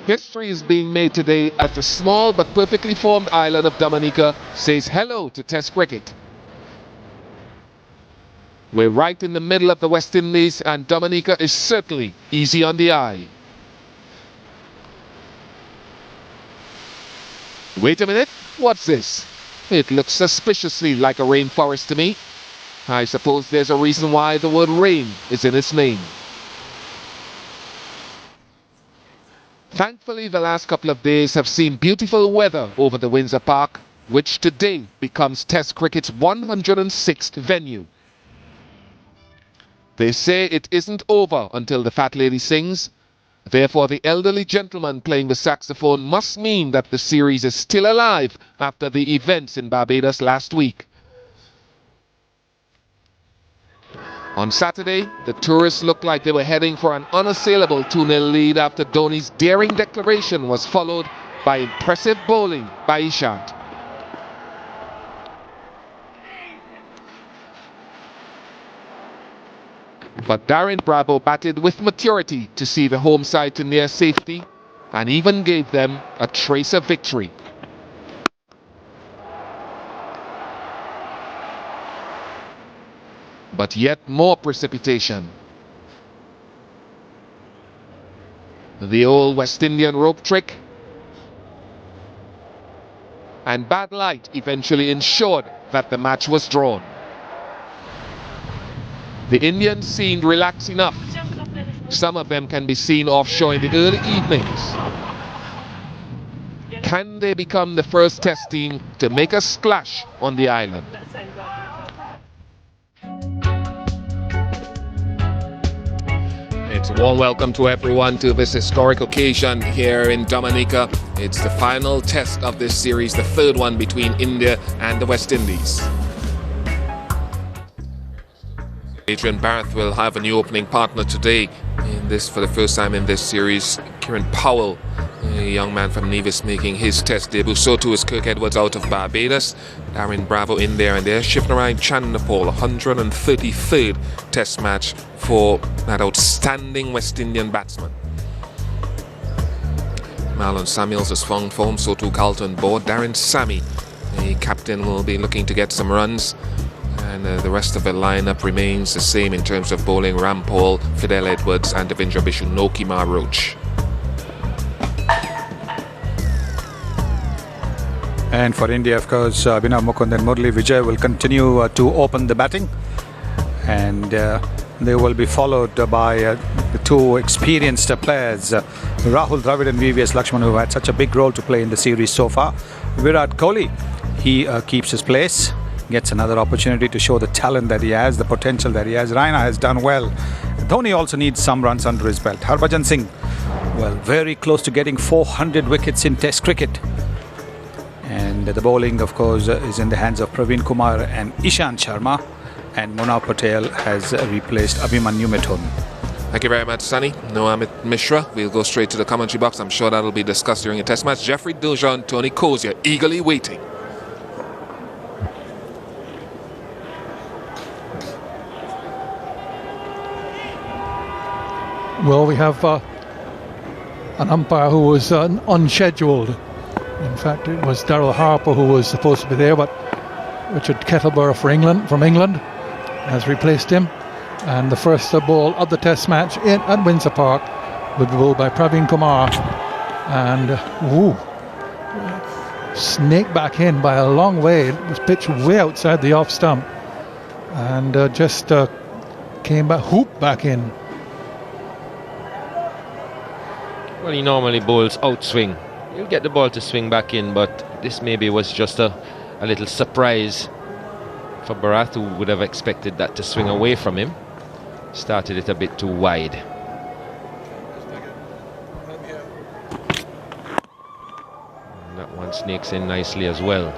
History is being made today as the small but perfectly formed island of Dominica says hello to Test cricket. We're right in the middle of the West Indies, and Dominica is certainly easy on the eye. Wait a minute, what's this? It looks suspiciously like a rainforest to me. I suppose there's a reason why the word rain is in its name. Thankfully, the last couple of days have seen beautiful weather over the Windsor Park, which today becomes Test cricket's 106th venue. They say it isn't over until the fat lady sings. Therefore, the elderly gentleman playing the saxophone must mean that the series is still alive after the events in Barbados last week. On Saturday, the tourists looked like they were heading for an unassailable 2-0 lead after Dhoni's daring declaration was followed by impressive bowling by Ishant. But Darren Bravo batted with maturity to see the home side to near safety and even gave them a trace of victory. But yet more precipitation. The old West Indian rope trick and bad light eventually ensured that the match was drawn. The Indians seemed relaxed enough. Some of them can be seen offshore in the early evenings. Can they become the first Test team to make a splash on the island? It's a warm welcome to everyone to this historic occasion here in Dominica. It's the final test of this series, the third one between India and the West Indies. Adrian Barth will have a new opening partner today for the first time in this series. Kieran Powell, a young man from Nevis, making his Test debut. So too is Kirk Edwards out of Barbados. Darren Bravo in there, and they're Shivnarine Chanderpaul, 133rd Test match for that outstanding West Indian batsman. Marlon Samuels has found form, so too Carlton Board. Darren Sammy, the captain, will be looking to get some runs. And the rest of the lineup remains the same in terms of bowling: Rampal, Fidel Edwards and Devendra Bishu, no Kemar Roach. And for India, of course, Abhinav Mukund and Murli Vijay will continue to open the batting. And they will be followed by the two experienced players, Rahul Dravid and VVS Lakshman, who had such a big role to play in the series so far. Virat Kohli, he keeps his place, gets another opportunity to show the talent that he has, the potential that he has. Raina has done well. Dhoni also needs some runs under his belt. Harbhajan Singh, well, very close to getting 400 wickets in Test cricket. And the bowling, of course, is in the hands of Praveen Kumar and Ishant Sharma. And Munaf Patel has replaced Abhimanyu Mithun. Thank you very much, Sunny. No Amit Mishra. We'll go straight to the commentary box. I'm sure that'll be discussed during a Test match. Jeffrey Dilger and Tony Cozier eagerly waiting. Well, we have an umpire who was unscheduled. In fact, it was Daryl Harper who was supposed to be there, but Richard Kettleborough from England has replaced him. And the first ball of the Test match at Windsor Park will be bowled by Praveen Kumar. And snake back in by a long way. It was pitched way outside the off stump, and just came back, hooped back in. Well, he normally bowls outswing. He'll get the ball to swing back in, but this maybe was just a little surprise for Bharat, who would have expected that to swing away from him. Started it a bit too wide. And that one snakes in nicely as well.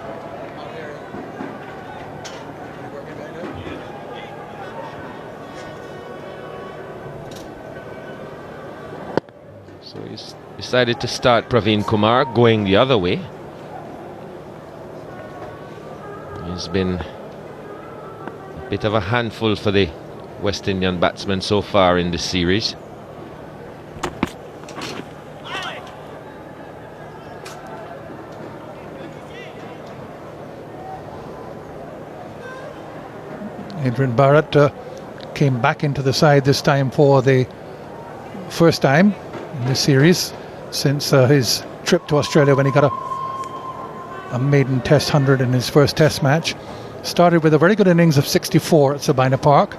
So he's decided to start Praveen Kumar going the other way. He's been a bit of a handful for the West Indian batsmen so far in this series. Adrian Barrett came back into the side this time for the first time in this series since his trip to Australia when he got a maiden Test 100 in his first Test match. Started with a very good innings of 64 at Sabina Park.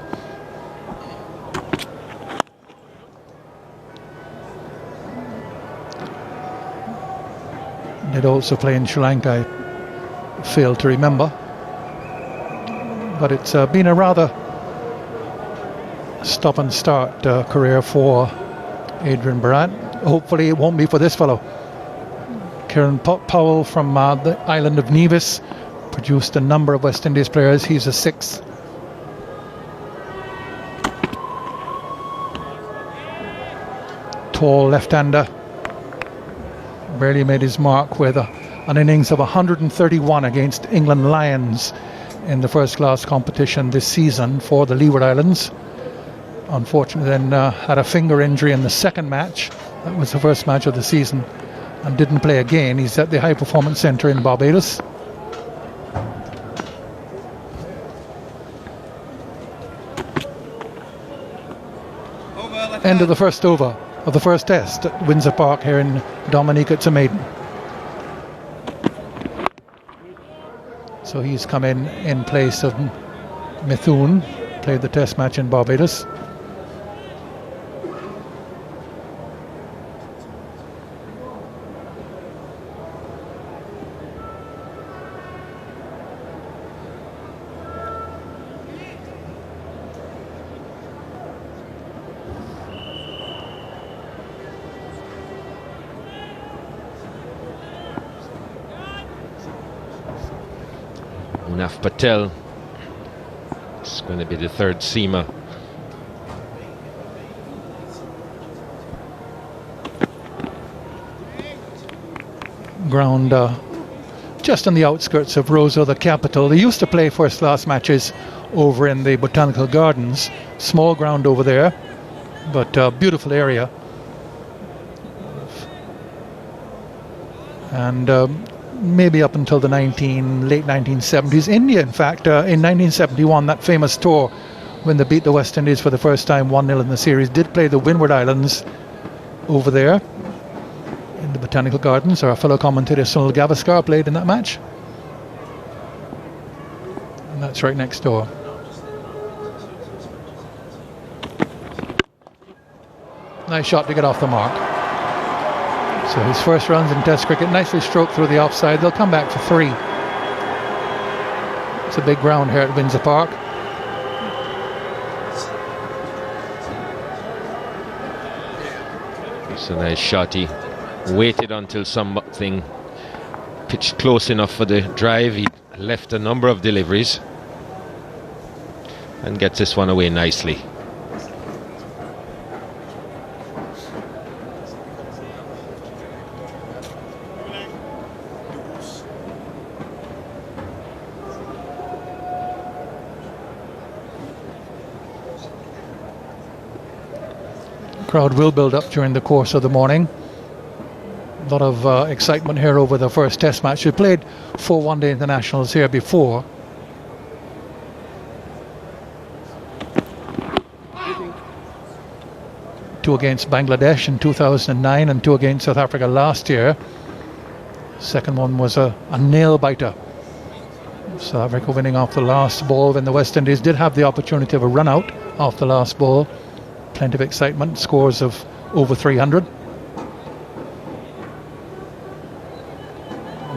Did also play in Sri Lanka, I failed to remember. But it's been a rather stop and start career for Adrian Barrett. Hopefully it won't be for this fellow. Kieran Powell from the island of Nevis produced a number of West Indies players. He's a sixth. Tall left-hander. Barely made his mark with an innings of 131 against England Lions in the first class competition this season for the Leeward Islands. Unfortunately then had a finger injury in the second match. That was the first match of the season, and didn't play again. He's at the High Performance Centre in Barbados. End of the first over of the first Test at Windsor Park here in Dominica to Maiden. So he's come in place of Mithun, played the Test match in Barbados. Munaf Patel is going to be the third seamer. Ground just on the outskirts of Roseau, the capital. They used to play first class matches over in the Botanical Gardens. Small ground over there, but beautiful area. And maybe up until the late 1970s. India, in fact, in 1971, that famous tour when they beat the West Indies for the first time 1-0 in the series, did play the Windward Islands over there in the Botanical Gardens. Our fellow commentator Sunil Gavaskar played in that match. And that's right next door. Nice shot to get off the mark. So his first runs in Test cricket, nicely stroked through the offside. They'll come back for 3. It's a big ground here at Windsor Park. It's a nice shot. He waited until something pitched close enough for the drive. He left a number of deliveries and gets this one away nicely. Crowd will build up during the course of the morning. A lot of excitement here over the first Test match. We played 4 one-day internationals here before. Two against Bangladesh in 2009 and 2 against South Africa last year. Second one was a nail-biter. South Africa winning off the last ball when the West Indies did have the opportunity of a run-out off the last ball. Plenty of excitement, scores of over 300.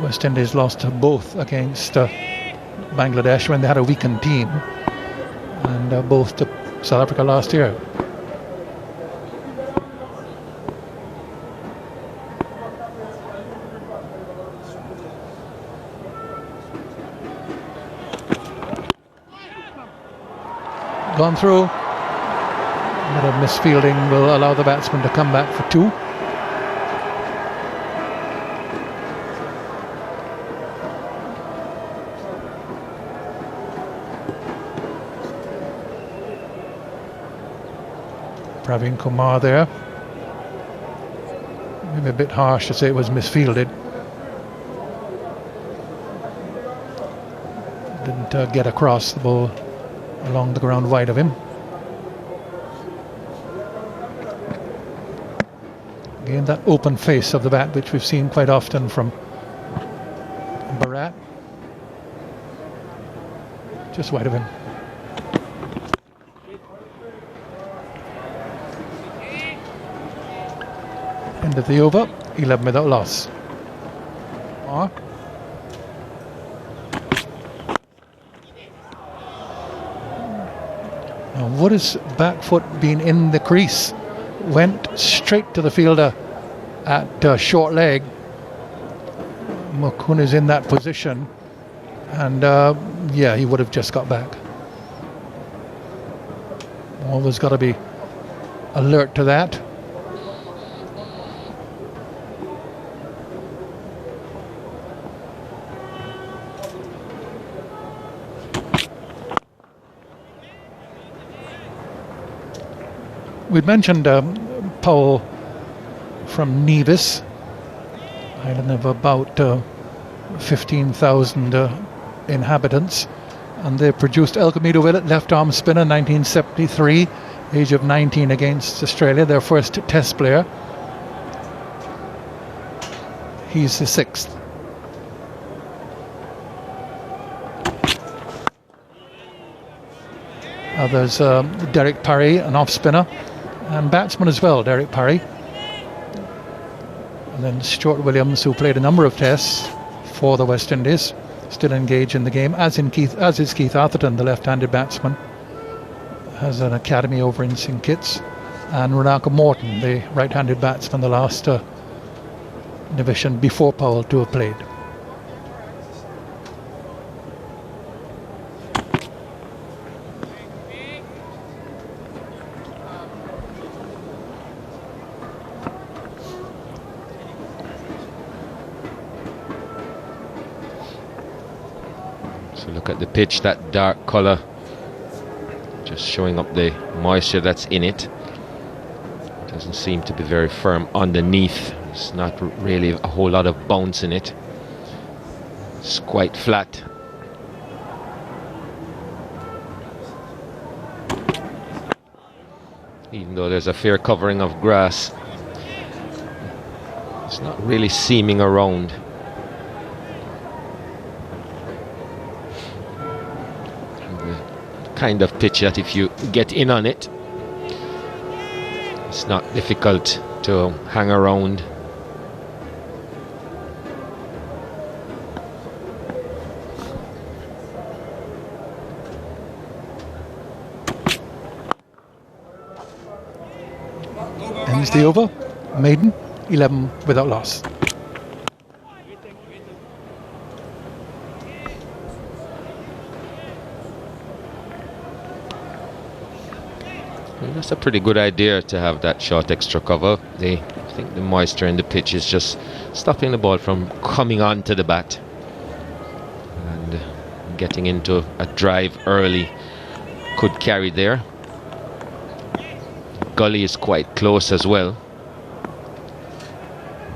West Indies lost both against Bangladesh when they had a weakened team, and both to South Africa last year. Gone through. A bit of misfielding will allow the batsman to come back for 2. Praveen Kumar there. Maybe a bit harsh to say it was misfielded. Didn't get across the ball. along the ground wide of him. Again, that open face of the bat, which we've seen quite often from Bharat. Just wide of him. End of the over, 11 without loss. Now, Wood's back foot being in the crease, went straight to the fielder at short leg. Mukun is in that position, and yeah, he would have just got back. Always got to be alert to that. We'd mentioned Powell from Nevis, island of about 15,000 inhabitants, and they produced Elcomido Willett, left arm spinner, 1973, age of 19 against Australia, their first test player. He's the 6th. There's Derek Parry, an off spinner, and batsman as well, Derek Parry. And then Stuart Williams, who played a number of tests for the West Indies, still engaged in the game, as is Keith Atherton, the left-handed batsman, has an academy over in St Kitts, and Ranaka Morton, the right-handed batsman, the last division before Powell to have played. Look at the pitch, that dark colour, just showing up the moisture that's in it. Doesn't seem to be very firm underneath. It's not really a whole lot of bounce in it. It's quite flat. Even though there's a fair covering of grass, it's not really seaming around. Kind of pitch that if you get in on it, it's not difficult to hang around. Ends the over, maiden, 11 without loss. That's a pretty good idea to have that short extra cover. I think the moisture in the pitch is just stopping the ball from coming onto the bat and getting into a drive early could carry there. Gully is quite close as well.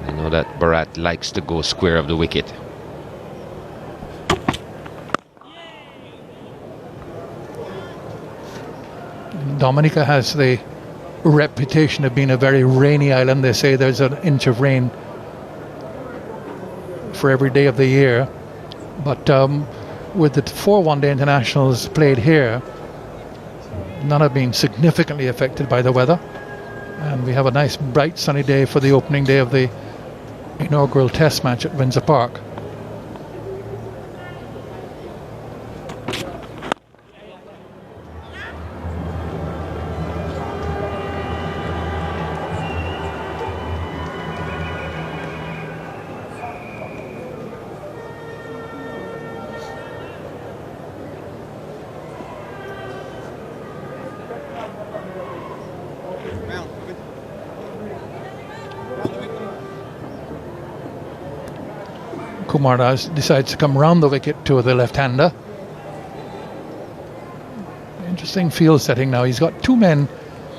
I know that Bharat likes to go square of the wicket. Dominica has the reputation of being a very rainy island. They say there's an inch of rain for every day of the year. But with the 4 one-day internationals played here, none have been significantly affected by the weather. And we have a nice bright sunny day for the opening day of the inaugural test match at Windsor Park. Kumar decides to come round the wicket to the left-hander. Interesting field setting now. He's got 2 men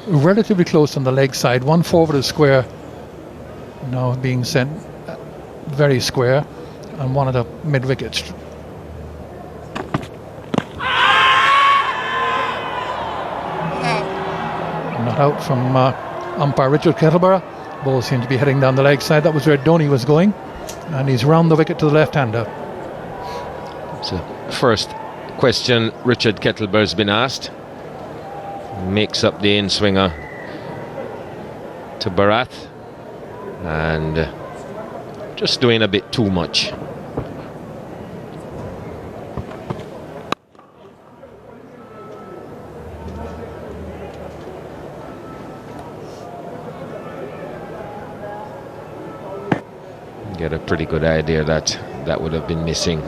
relatively close on the leg side, one forward is square, now being sent very square, and one at the mid-wicket. out from umpire Richard Kettleborough. Ball seemed to be heading down the leg side. That was where Donny was going, and he's round the wicket to the left-hander. So, first question Richard Kettleborough's been asked. Makes up the in-swinger to Barath, and just doing a bit too much. Get a pretty good idea that that would have been missing,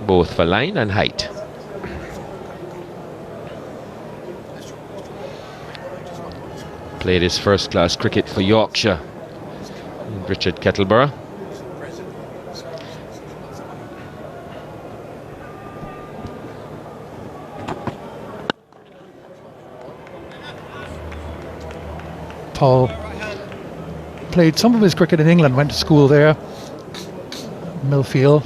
both for line and height. Played his first-class cricket for Yorkshire, Richard Kettleborough. Paul played some of his cricket in England, went to school there, Millfield,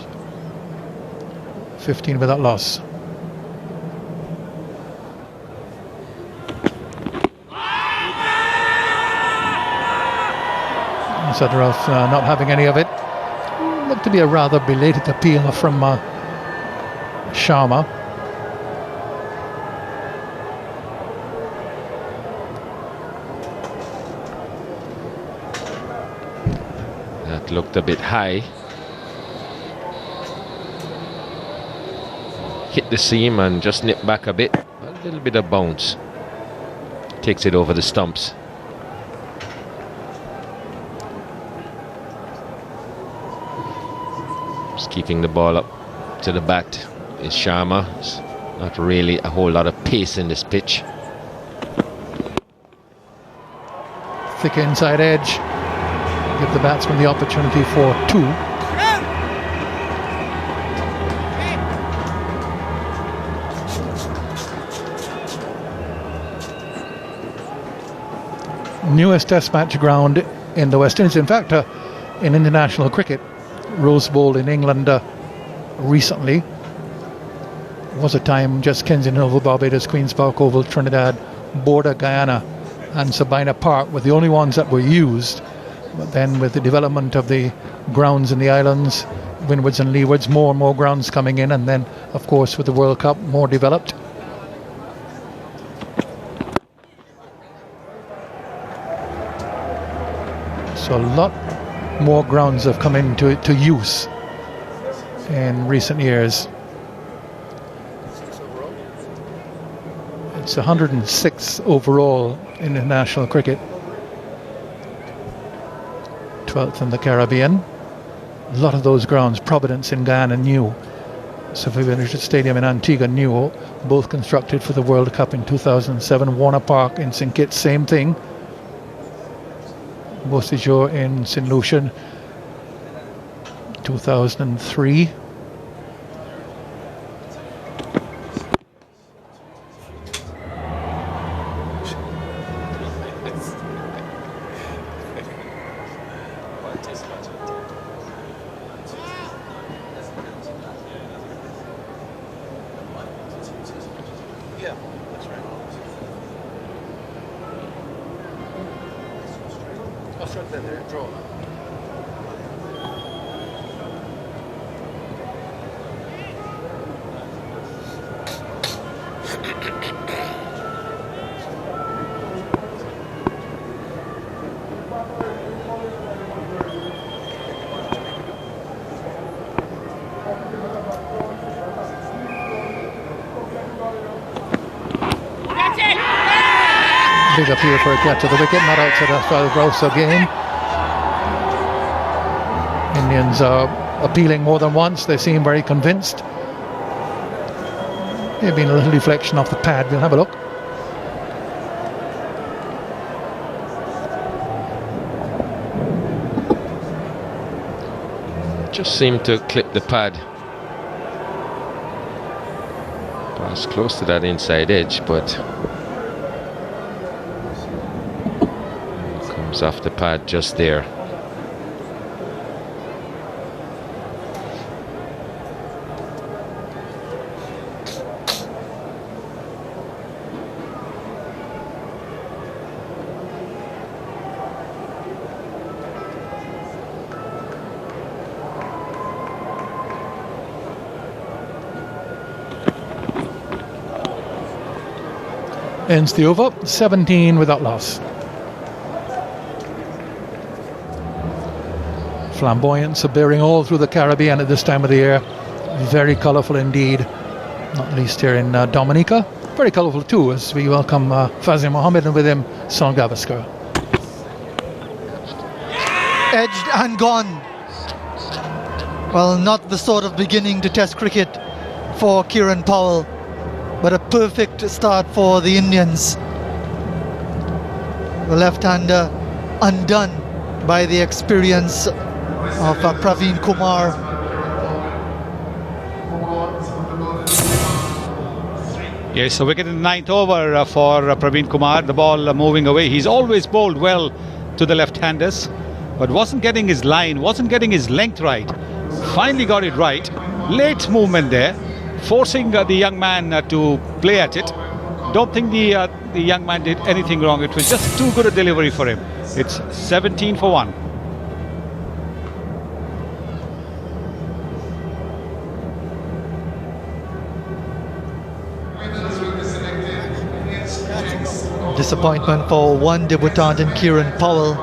15 without loss. Sadorov not having any of it. Looked to be a rather belated appeal from Sharma. That looked a bit high. Hit the seam and just nipped back a bit. A little bit of bounce. Takes it over the stumps. Just keeping the ball up to the bat is Sharma. It's not really a whole lot of pace in this pitch. Thick inside edge. Give the batsman the opportunity for 2. Newest test match ground in the West Indies. In fact, in international cricket, Rose Bowl in England recently was a time just Kensington Oval, Barbados, Queen's Park Oval, Trinidad, Border, Guyana and Sabina Park were the only ones that were used. But then with the development of the grounds in the islands, windwards and leewards, more and more grounds coming in, and then of course with the World Cup more developed. So a lot more grounds have come into use in recent years. It's 106 overall in international cricket, 12th in the Caribbean. A lot of those grounds, Providence in Guyana, new. Sophia Richard Stadium in Antigua, new, both constructed for the World Cup in 2007. Warner Park in St Kitts, same thing. Beausejour in St Lucia, 2003. Big appeal for a catch of the wicket, not outside of grouse again. Indians are appealing more than once. They seem very convinced. There been a little deflection off the pad. We'll have a look. Just seemed to clip the pad. Pass close to that inside edge, but comes off the pad just there. ends the over, 17 without loss. Flamboyance appearing all through the Caribbean at this time of the year. Very colourful indeed, not least here in Dominica. Very colourful too, as we welcome Fazim Mohammed and with him Son Gavaskar. Edged and gone. Well, not the sort of beginning to Test cricket for Kieran Powell, but a perfect start for the Indians. The left-hander undone by the experience of Praveen Kumar. Yes, so wicket in the ninth over for Praveen Kumar. The ball moving away. He's always bowled well to the left-handers, but wasn't getting his line, wasn't getting his length right. Finally got it right. Late movement there, forcing the young man to play at it. Don't think the young man did anything wrong. It was just too good a delivery for him. It's 17 for 1. Disappointment for one debutant in Kieran Powell.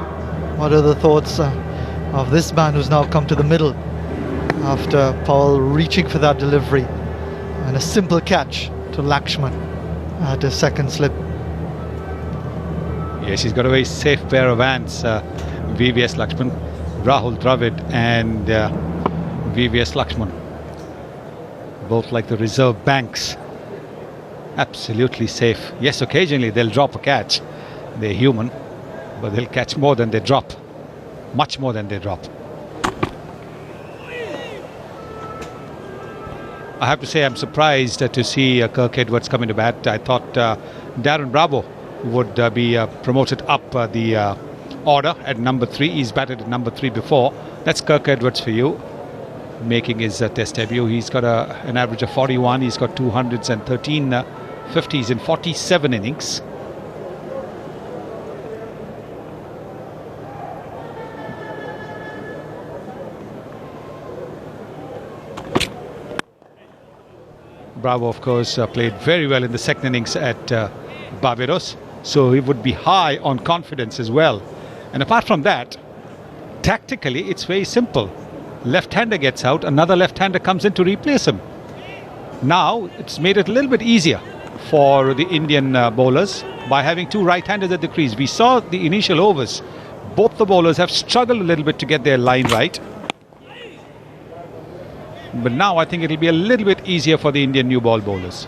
What are the thoughts of this man who's now come to the middle after Powell reaching for that delivery and a simple catch to Lakshman at his second slip? Yes, he's got a very safe pair of hands, VVS Lakshman, Rahul Dravid and VVS Lakshman. Both like the reserve banks. Absolutely safe. Yes, occasionally they'll drop a catch. They're human, but they'll catch more than they drop. Much more than they drop. I have to say I'm surprised to see Kirk Edwards coming to bat. I thought Darren Bravo would be promoted up the order at number 3. He's batted at number 3 before. That's Kirk Edwards for you, making his test debut. He's got an average of 41. He's got 213 50s in 47 innings. Bravo, of course, played very well in the second innings at Barbados, so he would be high on confidence as well. And apart from that, tactically, it's very simple. Left-hander gets out, another left-hander comes in to replace him. Now, it's made it a little bit easier for the Indian bowlers by having 2 right-handers at the crease. We saw the initial overs. Both the bowlers have struggled a little bit to get their line right. But now I think it'll be a little bit easier for the Indian new ball bowlers.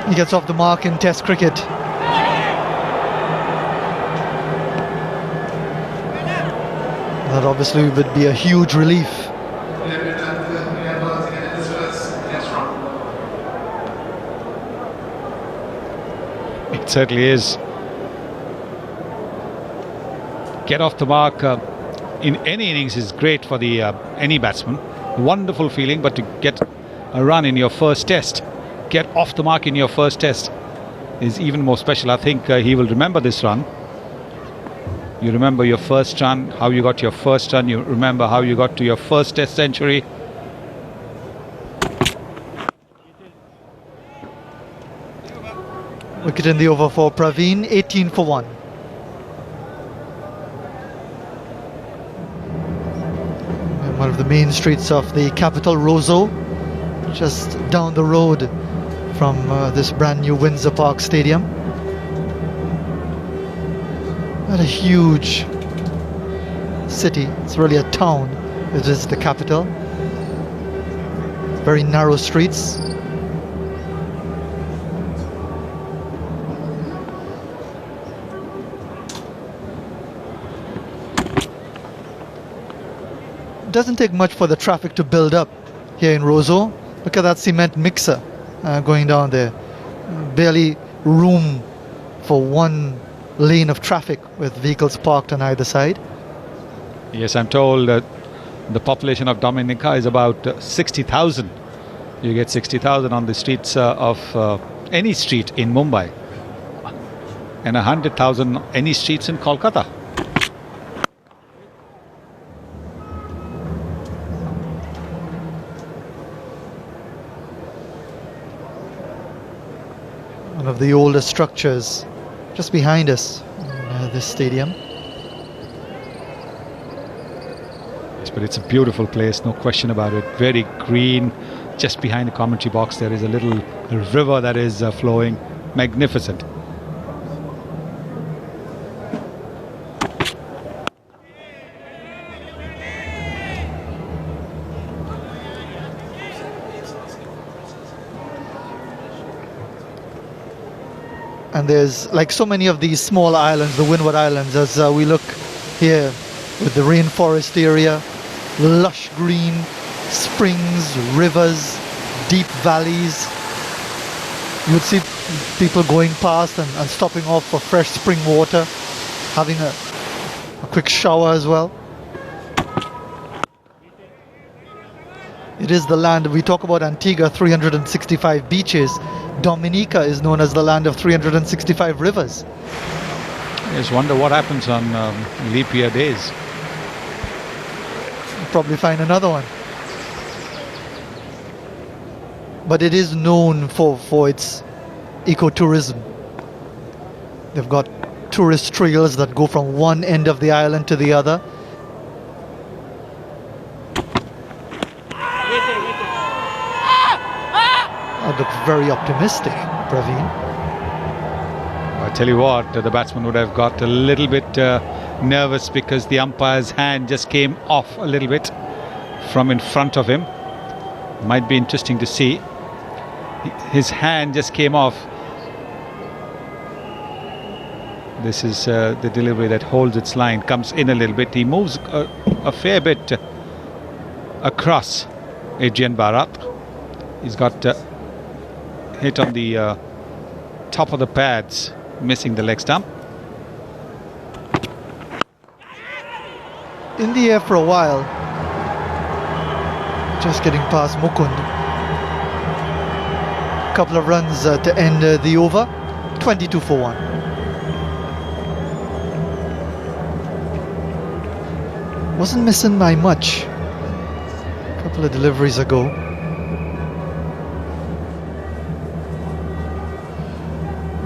He gets off the mark in Test cricket. That obviously would be a huge relief. It certainly is. Get off the mark in any innings is great for the any batsman. Wonderful feeling, but to get a run in your first test, get off the mark in your first test is even more special. I think he will remember this run. You remember your first run, how you got your first run. You remember how you got to your first test century. Wicket in the over for Praveen, 18 for 1. And one of the main streets of the capital, Roseau, just down the road from this brand new Windsor Park Stadium. What a huge city. It's really a town. It is the capital. Very narrow streets. It doesn't take much for the traffic to build up here in Roseau. Look at that cement mixer going down there. Barely room for one lane of traffic with vehicles parked on either side. Yes, I'm told the population of Dominica is about 60,000. You get 60,000 on the streets of any street in Mumbai, and 100,000 any streets in Kolkata. One of the oldest structures just behind us in this stadium. Yes, but it's a beautiful place, no question about it. Very green. Just behind the commentary box there is a little river that is flowing. Magnificent. And there's, like so many of these small islands, the Windward Islands, as we look here with the rainforest area, lush green, springs, rivers, deep valleys. You would see people going past and stopping off for fresh spring water, having a quick shower as well. It is the land, we talk about Antigua, 365 beaches. Dominica is known as the land of 365 rivers. I just wonder what happens on leap year days. You'll probably find another one. But it is known for its ecotourism. They've got tourist trails that go from one end of the island to the other. I look very optimistic, Praveen. I tell you what, the batsman would have got a little bit nervous because the umpire's hand just came off a little bit from in front of him. Might be interesting to see. His hand just came off. This is the delivery that holds its line, comes in a little bit. He moves a fair bit across Adrian Bharat. He's got hit on the top of the pads, missing the leg stump. In the air for a while, just getting past Mukund. Couple of runs to end the over, 22 for 1. Wasn't missing by much a couple of deliveries ago.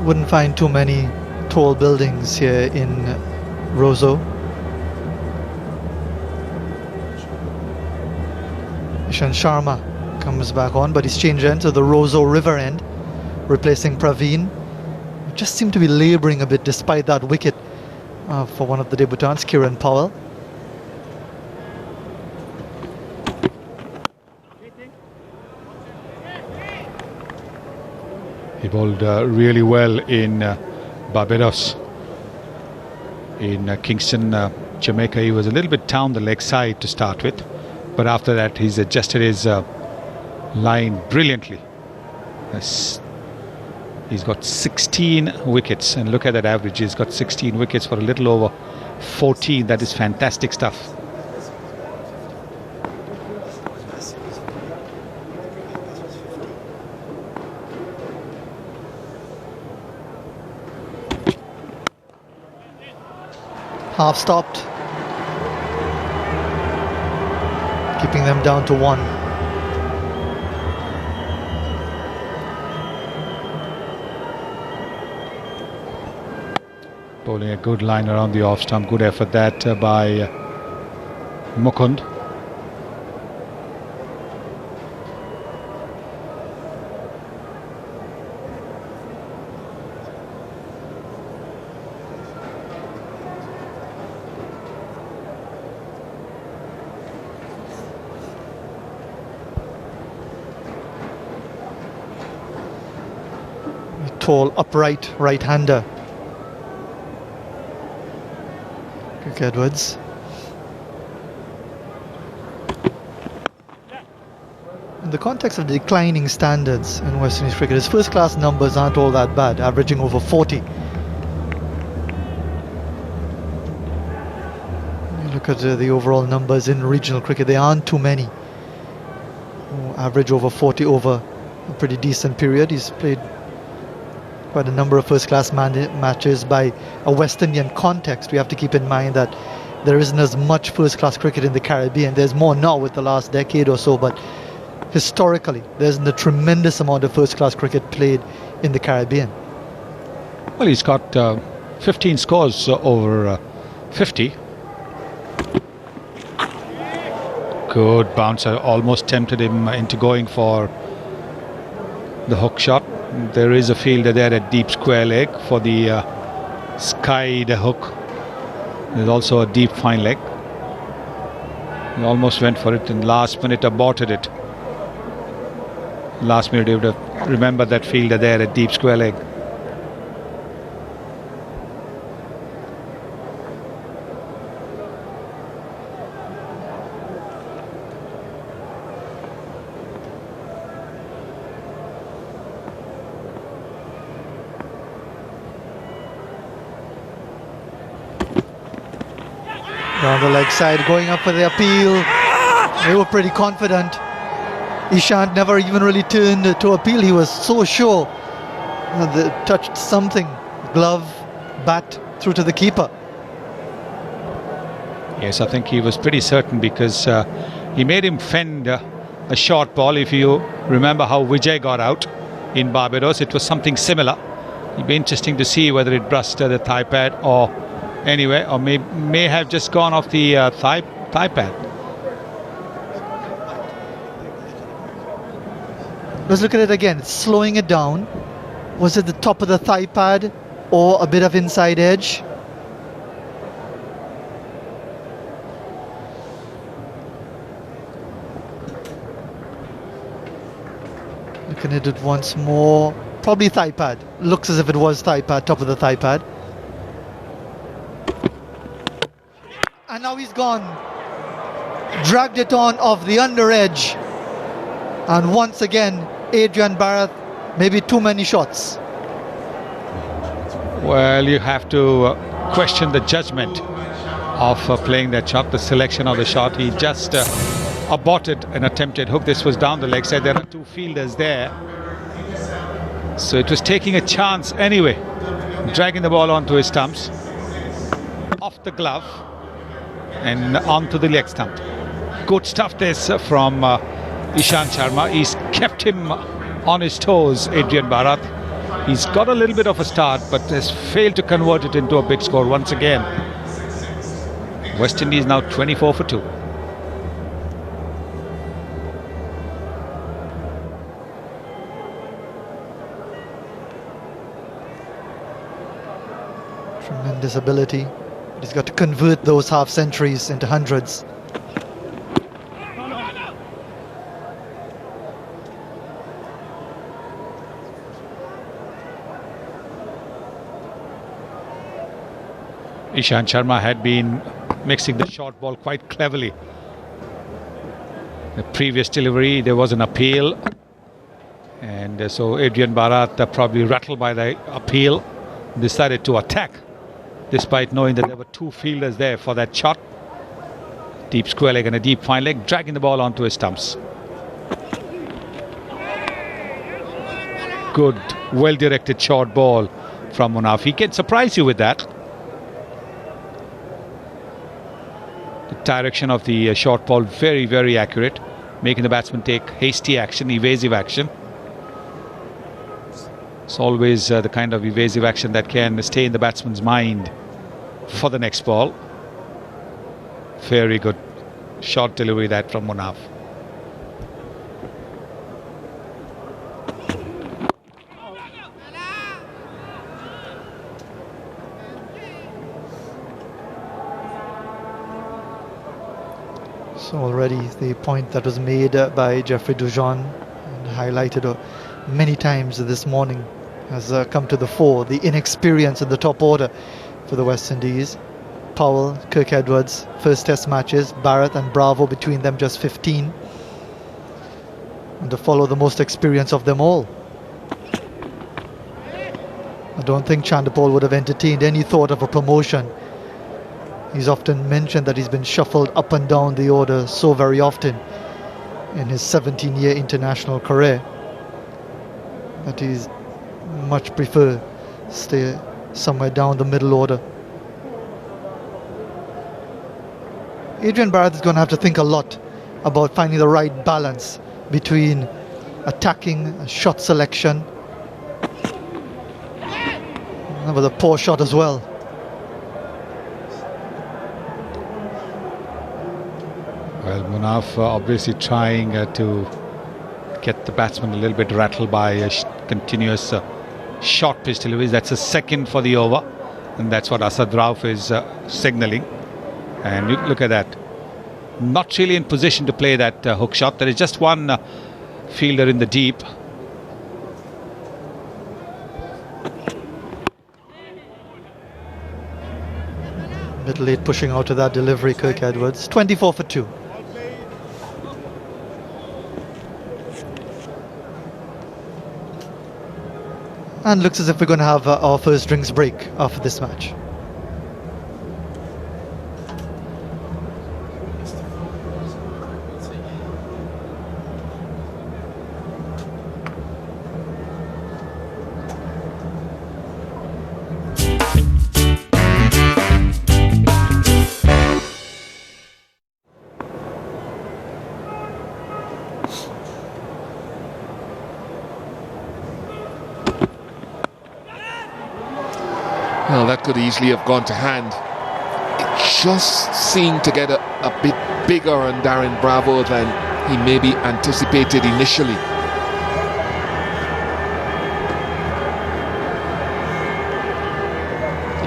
Wouldn't find too many tall buildings here in Roseau. Ishan Sharma comes back on, but he's changed end to the Roseau River end, replacing Praveen. Just seemed to be labouring a bit despite that wicket for one of the debutants, Kieran Powell. He bowled really well in Barbados. In Kingston, Jamaica, he was a little bit down the leg side to start with, but after that he's adjusted his line brilliantly. He's got 16 wickets, and look at that average. He's got 16 wickets for a little over 14. That is fantastic stuff. Half stopped, keeping them down to 1. Bowling a good line around the off stump. Good effort that by Mukund. Tall, upright right-hander, Kirk Edwards. In the context of the declining standards in West Indies cricket, his first-class numbers aren't all that bad, averaging over 40 Look at the overall numbers in regional cricket. There aren't too many who average over 40 over a pretty decent period. He's played quite a number of first-class matches by a West Indian context. We have to keep in mind that there isn't as much first-class cricket in the Caribbean. There's more now with the last decade or so, but historically there isn't a tremendous amount of first-class cricket played in the Caribbean. Well, he's got 15 scores over 50. Good bouncer, almost tempted him into going for the hook shot. There is a fielder there at deep square leg for the skied hook. There's also a deep fine leg. He almost went for it, and last minute aborted it. Last minute, he would have remembered that fielder there at deep square leg. Down the leg side, going up for the appeal. They were pretty confident. Ishant never even really turned to appeal. He was so sure that they touched something. Glove, bat, through to the keeper. Yes, I think he was pretty certain, because he made him fend a short ball. If you remember how Vijay got out in Barbados, it was something similar. It'd be interesting to see whether it brushed the thigh pad or anyway, or may have just gone off the thigh pad. Let's look at it again. It's slowing it down. Was it the top of the thigh pad or a bit of inside edge? Looking at it once more. Probably thigh pad. Looks as if it was thigh pad, top of the thigh pad. And now he's gone. Dragged it on off the under edge. And once again, Adrian Barath, maybe too many shots. Well, you have to question the judgment of playing that shot, the selection of the shot. He just aborted an attempted hook. This was down the leg side. There are two fielders there. So it was taking a chance anyway, dragging the ball onto his stumps, off the glove, and onto the leg stump. Good stuff this from Ishant Sharma. He's kept him on his toes, Adrian Barath. He's got a little bit of a start, but has failed to convert it into a big score once again. West Indies now 24 for 2. Tremendous ability. He's got to convert those half centuries into hundreds. Ishant Sharma had been mixing the short ball quite cleverly. The previous delivery, there was an appeal, and so Adrian Barath, probably rattled by the appeal, decided to attack, despite knowing that there were two fielders there for that shot. Deep square leg and a deep fine leg, dragging the ball onto his stumps. Good, well-directed short ball from Munaf. He can surprise you with that. The direction of the short ball very, very accurate, making the batsman take hasty action, evasive action. It's always the kind of evasive action that can stay in the batsman's mind for the next ball. Very good short delivery that from Munaf. So already the point that was made by Jeffrey Dujon and highlighted many times this morning has come to the fore. The inexperience in the top order for the West Indies. Powell, Kirk Edwards, first test matches, Barath and Bravo between them just 15. And to follow the most experience of them all. I don't think Chanderpaul would have entertained any thought of a promotion He's often mentioned that he's been shuffled up and down the order so very often in his 17-year international career, that he's much prefer stay somewhere down the middle order. Adrian Barath is going to have to think a lot about finding the right balance between attacking and shot selection. That was a poor shot as well. Well, Munaf obviously trying to get the batsman a little bit rattled by a continuous short pitch deliveries. That's a second for the over, and that's what Asad Rauf is signalling. And look at that. Not really in position to play that hook shot. There is just one fielder in the deep. Bit late pushing out to that delivery, Kirk Edwards. 24 for 2. And looks as if we're going to have our first drinks break after this match. Well, that could easily have gone to hand. It just seemed to get a bit bigger on Darren Bravo than he maybe anticipated initially.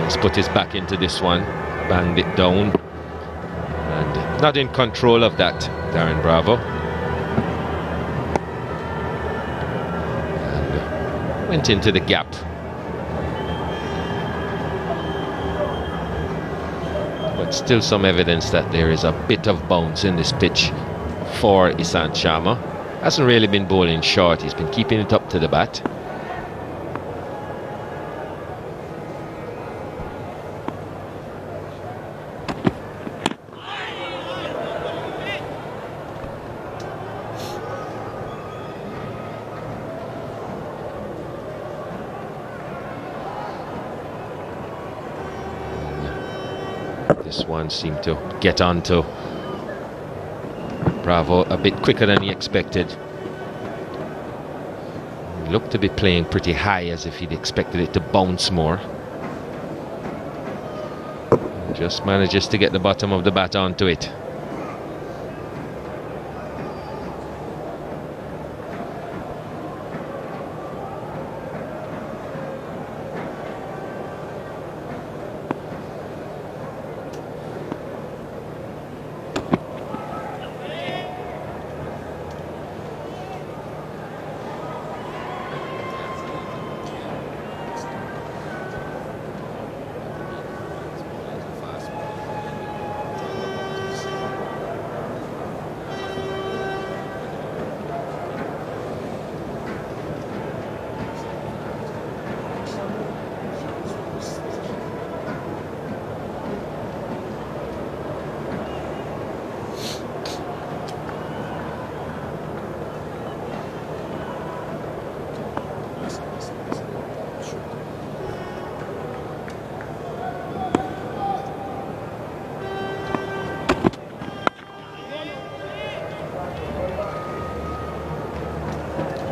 He's put his back into this one, banged it down, and not in control of that, Darren Bravo. And went into the gap. But still some evidence that there is a bit of bounce in this pitch for Isant Sharma. Hasn't really been bowling short, he's been keeping it up to the bat. This one seemed to get onto Bravo a bit quicker than he expected. He looked to be playing pretty high, as if he'd expected it to bounce more. Just manages to get the bottom of the bat onto it.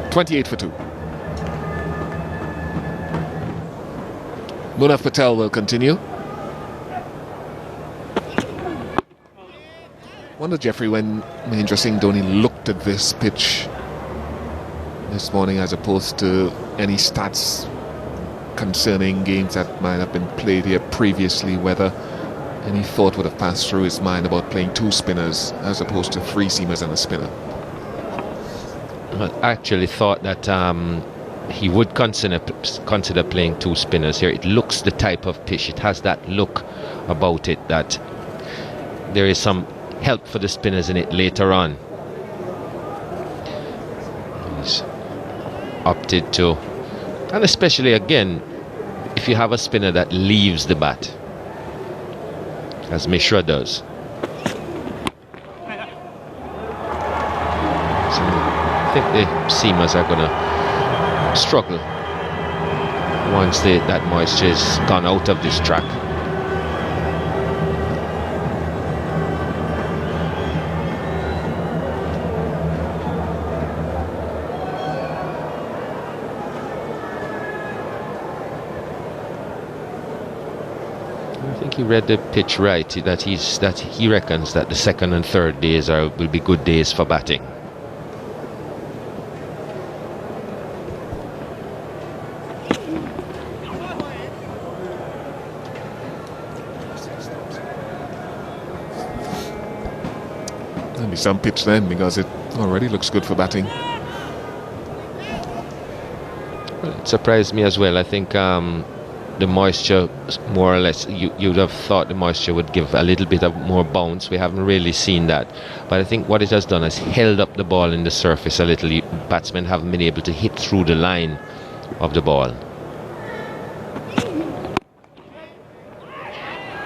.28 for 2. Munaf Patel will continue. Wonder, Jeffrey, when Mahendra Singh Dhoni looked at this pitch this morning, as opposed to any stats concerning games that might have been played here previously, whether any thought would have passed through his mind about playing two spinners as opposed to three seamers and a spinner. I actually thought that he would consider playing two spinners here. It looks the type of pitch, it has that look about it that there is some help for the spinners in it later on. He's opted to, and especially again if you have a spinner that leaves the bat, as Mishra does. So I think the seamers are going to struggle once that moisture has gone out of this track. I think he read the pitch right, that he reckons that the second and third days will be good days for batting. There'll be some pitch then, because it already looks good for batting. Well, it surprised me as well. I think the moisture, more or less, you'd have thought the moisture would give a little bit of more bounce. We haven't really seen that, but I think what it has done is held up the ball in the surface a little. Batsmen haven't been able to hit through the line of the ball.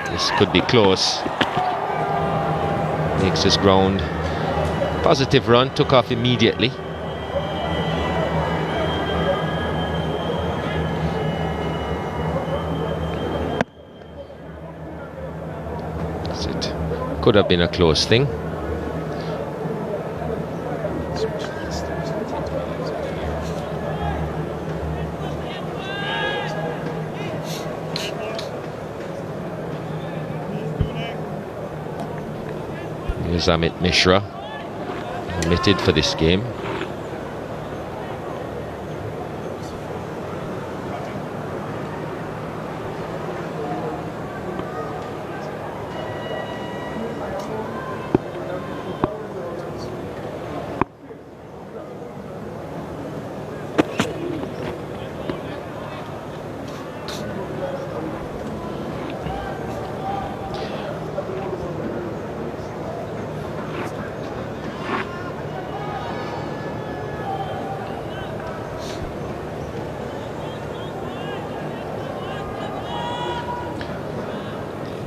This could be close. Makes his ground. Positive run, took off immediately. That's it. Could have been a close thing. Here's Amit Mishra, omitted for this game.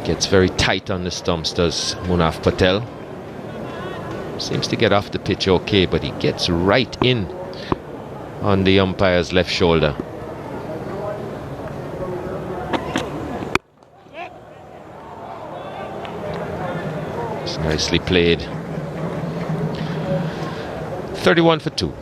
Gets very tight on the stumps, does Munaf Patel. Seems to get off the pitch okay, but he gets right in on the umpire's left shoulder. It's nicely played. 31 for 2.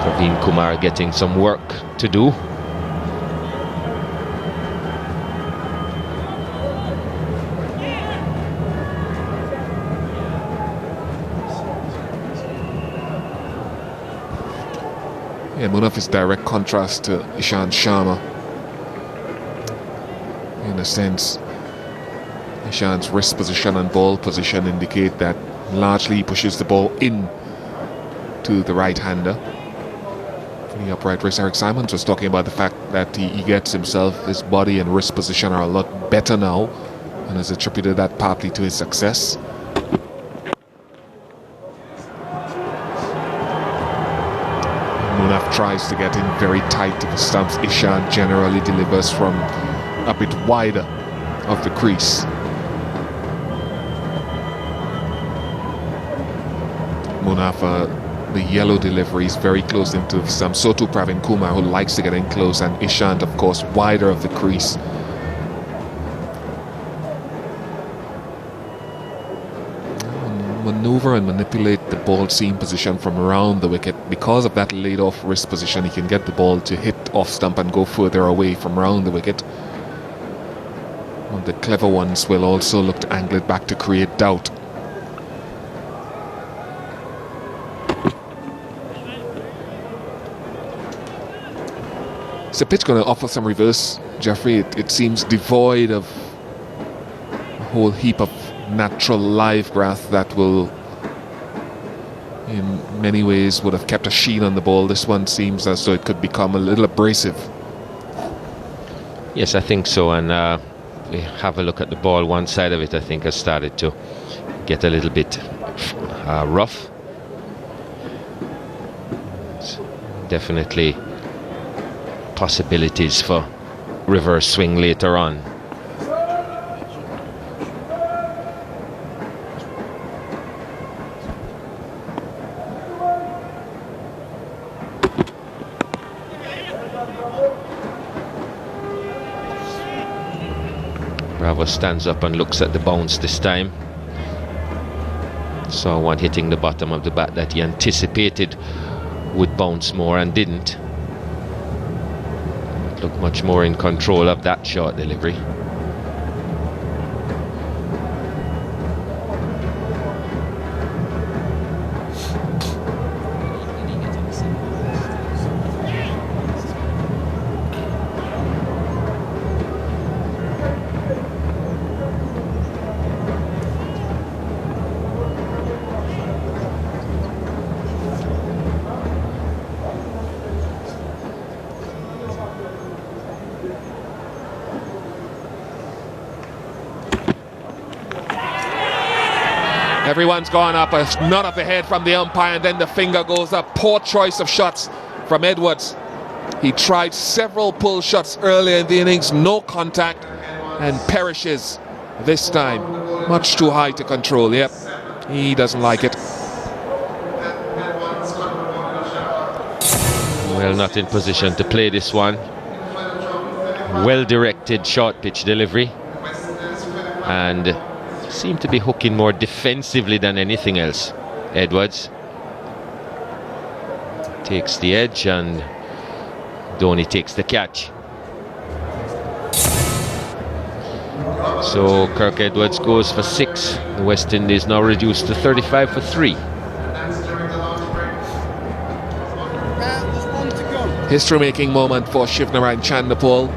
Praveen Kumar getting some work to do. Yeah, Munaf is direct contrast to Ishant Sharma. In a sense, Ishant's wrist position and ball position indicate that largely he pushes the ball in to the right-hander. The upright wrist. Eric Simons was talking about the fact that he gets himself, his body and wrist position are a lot better now, and has attributed that partly to his success. Munaf tries to get in very tight to the stumps. Ishant generally delivers from a bit wider of the crease. Munaf, the yellow delivery is very close into the stump. So too Praveen Kumar, who likes to get in close, and Ishant, of course, wider of the crease. Maneuver and manipulate the ball seam position from around the wicket. Because of that laid off wrist position, he can get the ball to hit off stump and go further away from around the wicket. Well, the clever ones will also look to angle it back to create doubt. Is the pitch going to offer some reverse, Jeffrey? It seems devoid of a whole heap of natural live grass that will, in many ways, would have kept a sheen on the ball. This one seems as though it could become a little abrasive. Yes, I think so. And we have a look at the ball. One side of it, I think, has started to get a little bit rough. Definitely possibilities for reverse swing later on. Bravo stands up and looks at the bounce this time. Saw one hitting the bottom of the bat that he anticipated would bounce more and didn't. Looked much more in control of that short delivery. Everyone's gone up, a nod of the head from the umpire, and then the finger goes up. Poor choice of shots from Edwards. He tried several pull shots earlier in the innings, no contact, and perishes this time. Much too high to control. Yep, he doesn't like it. Well, not in position to play this one. Well directed short pitch delivery, and seemed to be hooking more defensively than anything else. Edwards takes the edge and Dhoni takes the catch. So Kirk Edwards goes for 6. The West Indies now reduced to 35 for 3. History-making moment for Shivnarine Chanderpaul.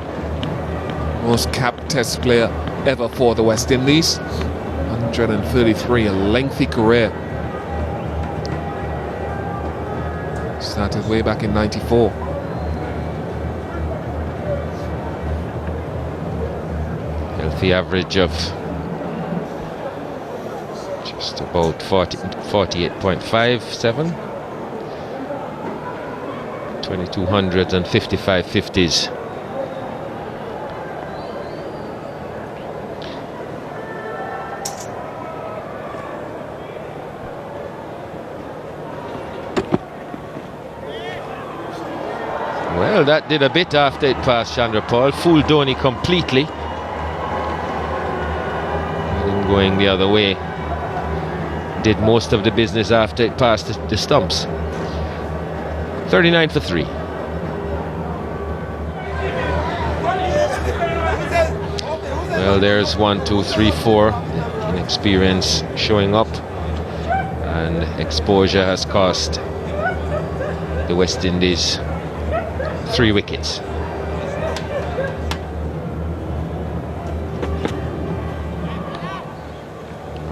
Most capped Test player ever for the West Indies. 133, a lengthy career. Started way back in '94. Healthy average of just about 48.57. 2200s and 55 50s. Well, that did a bit after it passed Chanderpaul. Fooled Dhoni completely. Going the other way. Did most of the business after it passed the stumps. 39 for 3. Well, there's 1, 2, 3, 4. Inexperience showing up. And exposure has cost the West Indies 3 wickets.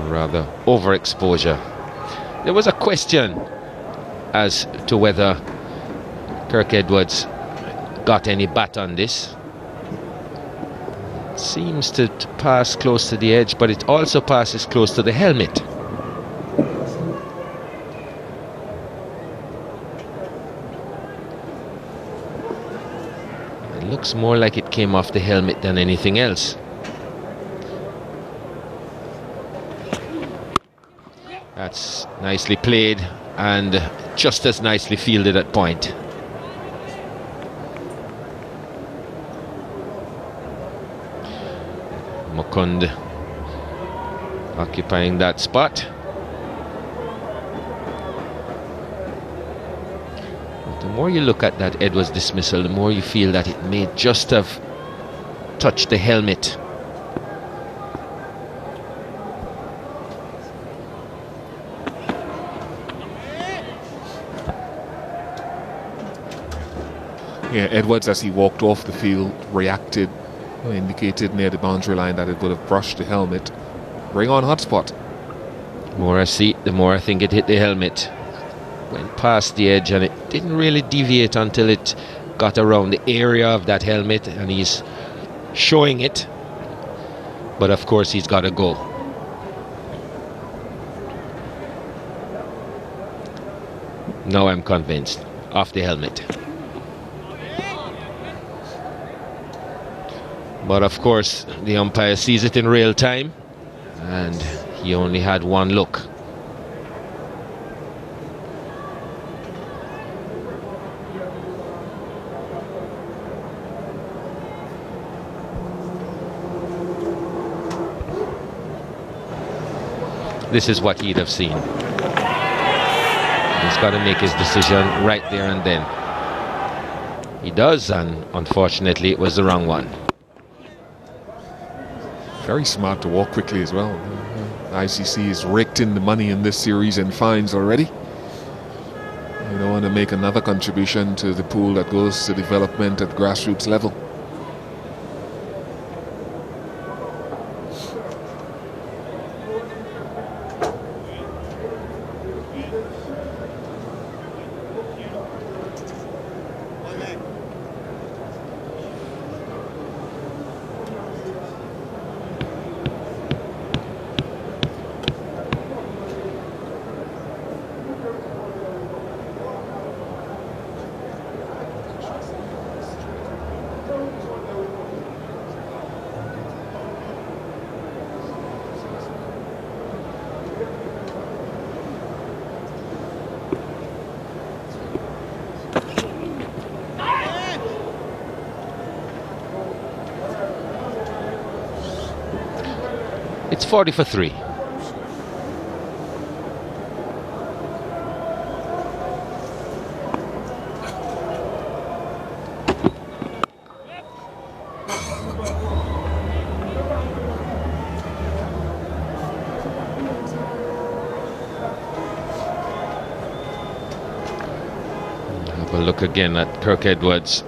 Rather overexposure. There was a question as to whether Kirk Edwards got any bat on this. Seems to pass close to the edge, but it also passes close to the helmet. It looks more like it came off the helmet than anything else. That's nicely played and just as nicely fielded at point. Mukund occupying that spot. But the more you look at that Edwards dismissal, the more you feel that it may just have touched the helmet. Yeah, Edwards, as he walked off the field, reacted, indicated near the boundary line that it would have brushed the helmet. Bring on hotspot. The more I see it, the more I think it hit the helmet. Went past the edge and it didn't really deviate until it got around the area of that helmet, and he's showing it. But of course he's got to go. Now I'm convinced. off the helmet. But of course, the umpire sees it in real time, and he only had one look. This is what he'd have seen. He's got to make his decision right there and then. He does, and unfortunately it was the wrong one. Very smart to walk quickly as well. ICC has raked in the money in this series in fines already. You don't want to make another contribution to the pool that goes to development at grassroots level. It's 40 for 3. Have a look again at Kirk Edwards.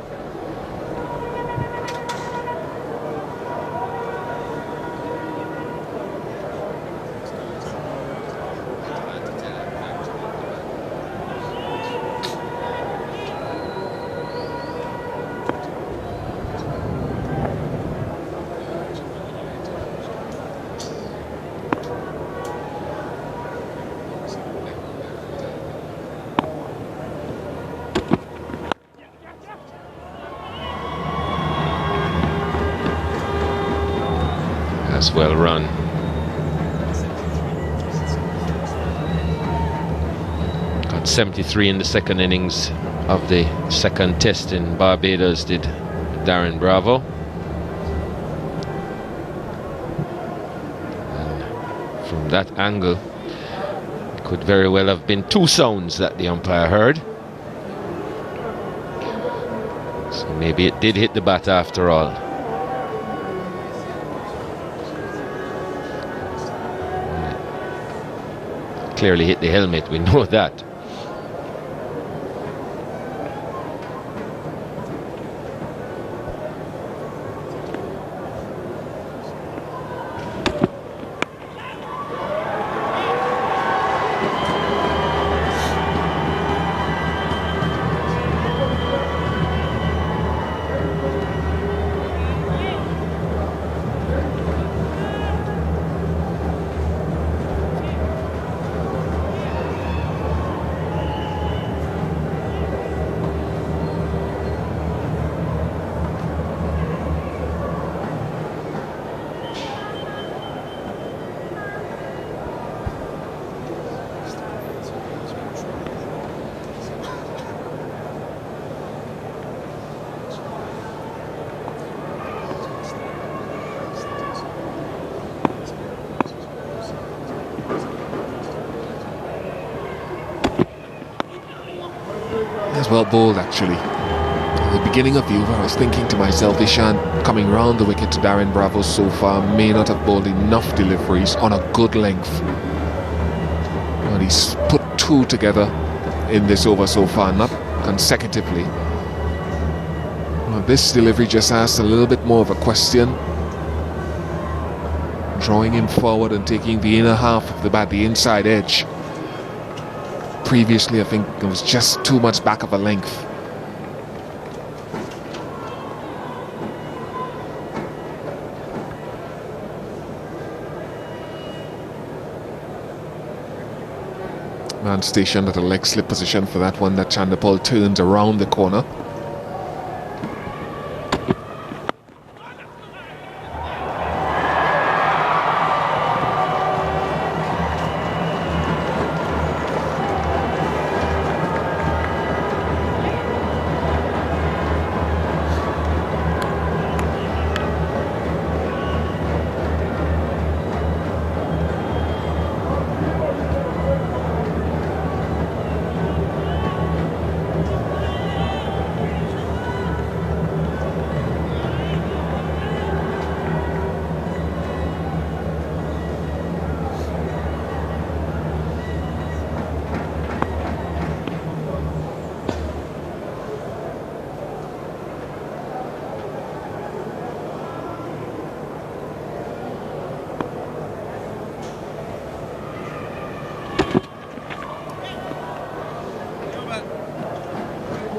That's well run. Got 73 in the second innings of the second test in Barbados, did Darren Bravo. And from that angle, it could very well have been 2 sounds that the umpire heard. So maybe it did hit the bat after all. Clearly hit the helmet, we know that. As well bowled, actually. At the beginning of the over, I was thinking to myself, Ishan coming round the wicket to Darren Bravo so far may not have bowled enough deliveries on a good length. And he's put 2 together in this over so far, not consecutively. Well, this delivery just asks a little bit more of a question. Drawing him forward and taking the inner half of the bat, the inside edge. Previously, I think it was just too much back of a length. Man stationed at a leg slip position for that one. That Chanderpaul turns around the corner.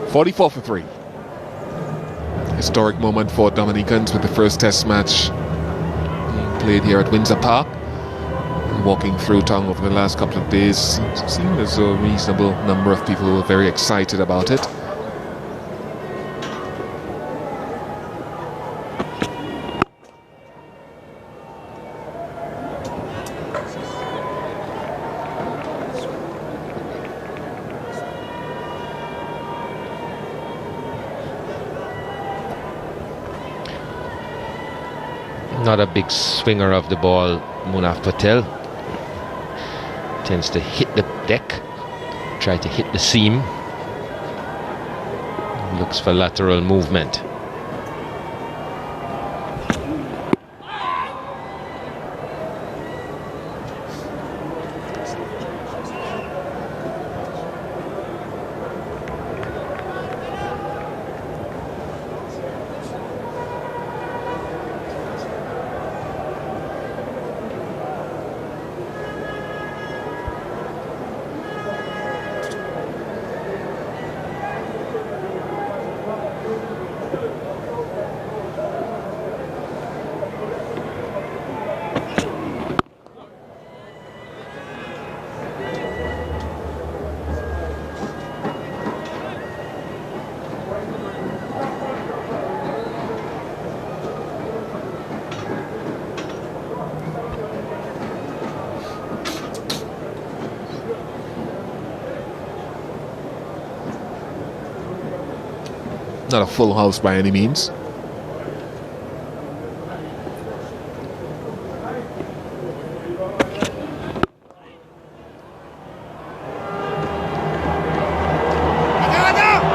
.44 for 3. Historic moment for Dominicans with the first test match being played here at Windsor Park. Walking through town over the last couple of days, it seemed as though a reasonable number of people were very excited about it. Not a big swinger of the ball, Munaf Patel. Tends to hit the deck, try to hit the seam. Looks for lateral movement. Not a full house by any means.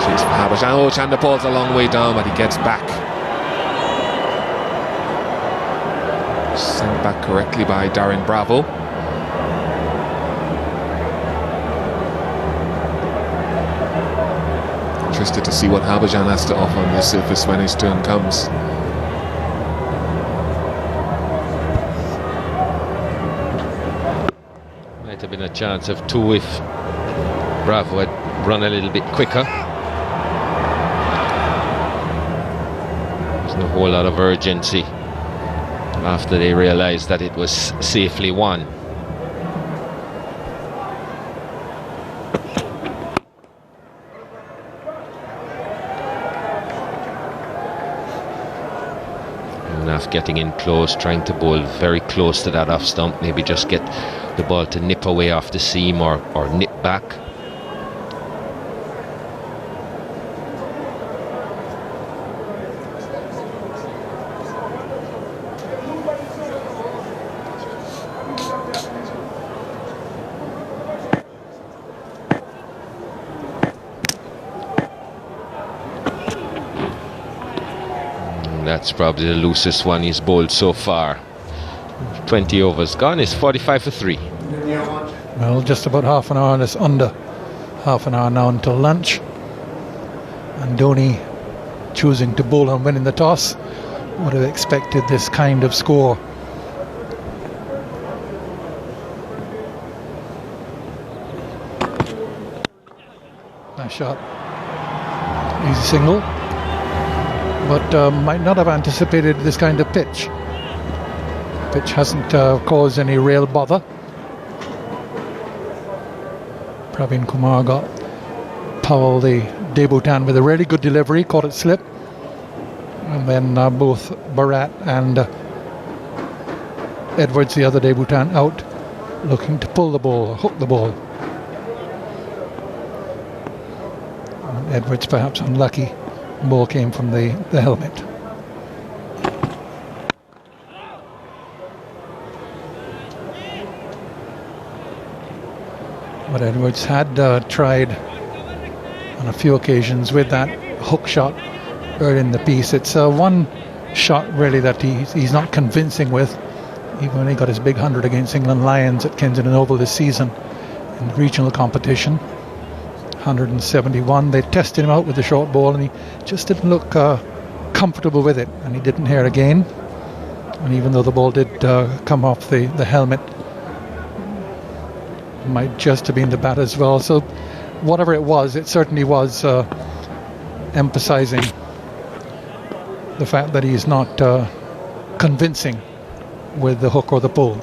Chase for Habashan. Oh, Chanderpaul's a long way down, but he gets back. Sent back correctly by Darren Bravo. Interested to see what Habashan has to offer on this surface when his turn comes. Might have been a chance of 2 if Bravo had run a little bit quicker. There's no whole lot of urgency after they realized that it was safely won. Getting in close, trying to bowl very close to that off stump, maybe just get the ball to nip away off the seam or nip back. That's probably the loosest one he's bowled so far. 20 overs gone, is 45 for 3. Well, just about half an hour, it's under half an hour now until lunch. And Dhoni choosing to bowl and winning the toss. Would have expected this kind of score. Nice shot. Easy single. But might not have anticipated this kind of pitch. Pitch hasn't caused any real bother. Praveen Kumar got Powell, the debutant, with a really good delivery, caught it slip. And then both Bharat and Edwards, the other debutant, out looking to pull the ball, hook the ball. And Edwards perhaps unlucky. The ball came from the helmet. But Edwards had tried on a few occasions with that hook shot early in the piece. It's one shot really that he's not convincing with, even when he got his big 100 against England Lions at Kensington Oval this season in regional competition. 171. They tested him out with the short ball and he just didn't look comfortable with it, and he didn't hear again. And even though the ball did come off the helmet, it might just have been the bat as well. So whatever it was, it certainly was emphasizing the fact that he's not convincing with the hook or the pull.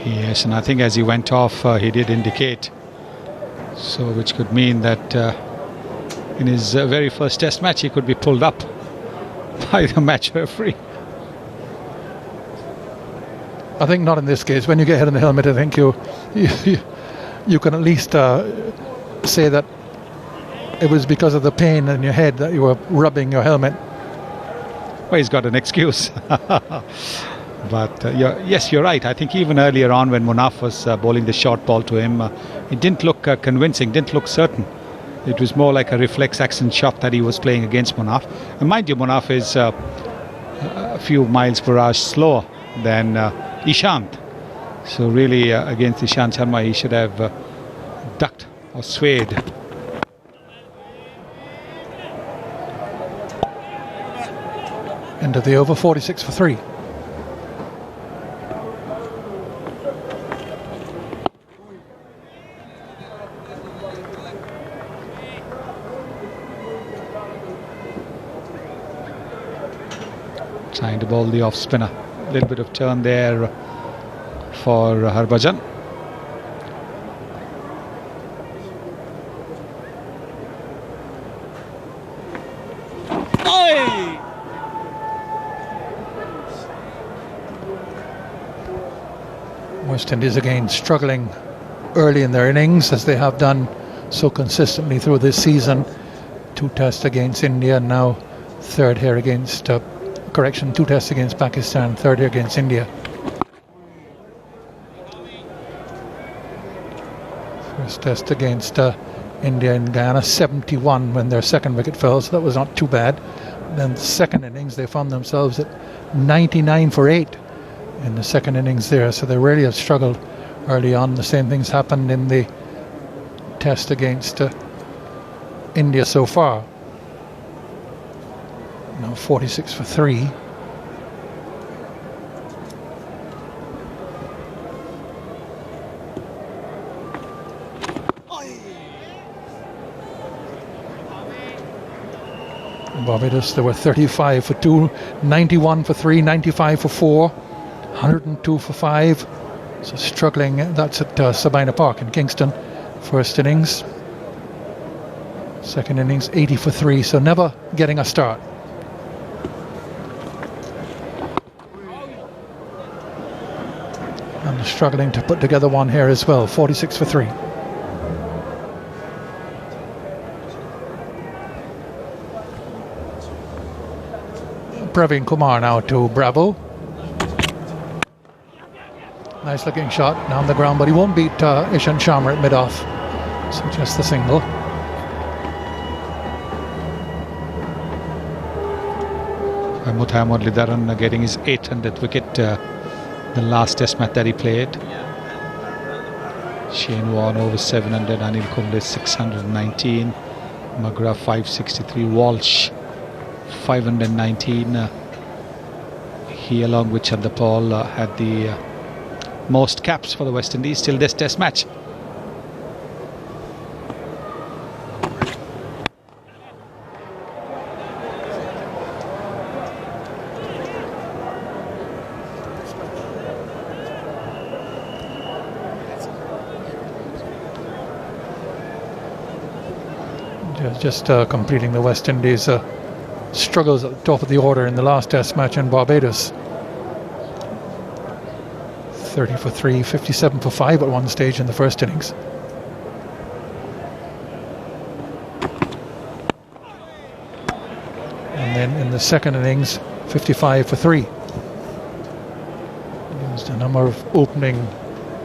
Yes, and I think as he went off, he did indicate, so which could mean that in his very first test match he could be pulled up by the match referee. I think not in this case. When you get hit in the helmet, I think you can at least say that it was because of the pain in your head that you were rubbing your helmet. Well, he's got an excuse. But yes, you're right. I think even earlier on when Munaf was bowling the short ball to him, it didn't look convincing, didn't look certain. It was more like a reflex action shot that he was playing against Munaf. And mind you, Munaf is a few miles per hour slower than Ishant. So really against Ishant Sharma he should have ducked or swayed. End of the over, 46 for 3. Trying to bowl the off spinner. A little bit of turn there for Harbhajan. West Indies again struggling early in their innings, as they have done so consistently through this season. 2 tests against India, and now third here against 2 tests against Pakistan, third here against India. First test against India in Guyana, 71 when their second wicket fell, so that was not too bad. Then the second innings they found themselves at 99 for 8 in the second innings there, so they really have struggled early on. The same things happened in the test against India so far. Now 46 for 3. Barbados, there were 35 for 2, 91 for 3, 95 for 4, 102 for 5. So struggling. That's at Sabina Park in Kingston. First innings. Second innings, 80 for 3. So never getting a start. And struggling to put together one here as well. 46 for 3. Praveen Kumar now to Bravo. Nice looking shot down the ground, but he won't beat Ishant Sharma at mid-off. So just the single. Muthiah Muralidharan getting his 800th wicket the last test match that he played. Shane Warne over 700, Anil Kumble 619, McGrath 563, Walsh 519. He along with Chanderpaul had the most caps for the West Indies till this test match. just completing the West Indies struggles at the top of the order in the last Test match in Barbados. 30 for 3, 57 for 5 at one stage in the first innings. And then in the second innings, 55 for 3. Used a number of opening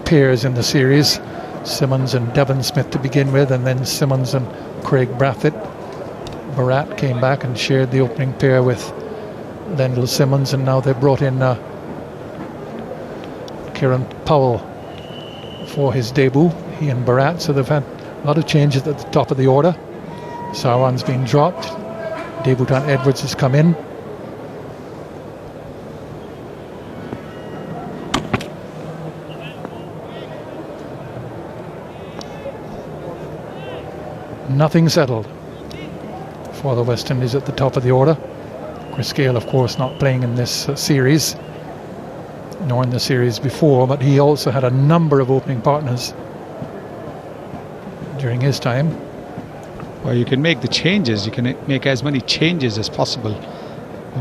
pairs in the series. Simmons and Devon Smith to begin with, and then Simmons and Craig Brathwaite. Bharat came back and shared the opening pair with Lendl Simmons, and now they've brought in Kieran Powell for his debut, he and Bharat. So they've had a lot of changes at the top of the order. Sarwan's been dropped. Debutant Edwards has come in. Nothing settled for the West Indies at the top of the order. Chris Gayle, of course, not playing in this series, nor in the series before, but he also had a number of opening partners during his time. Well, you can make the changes. You can make as many changes as possible.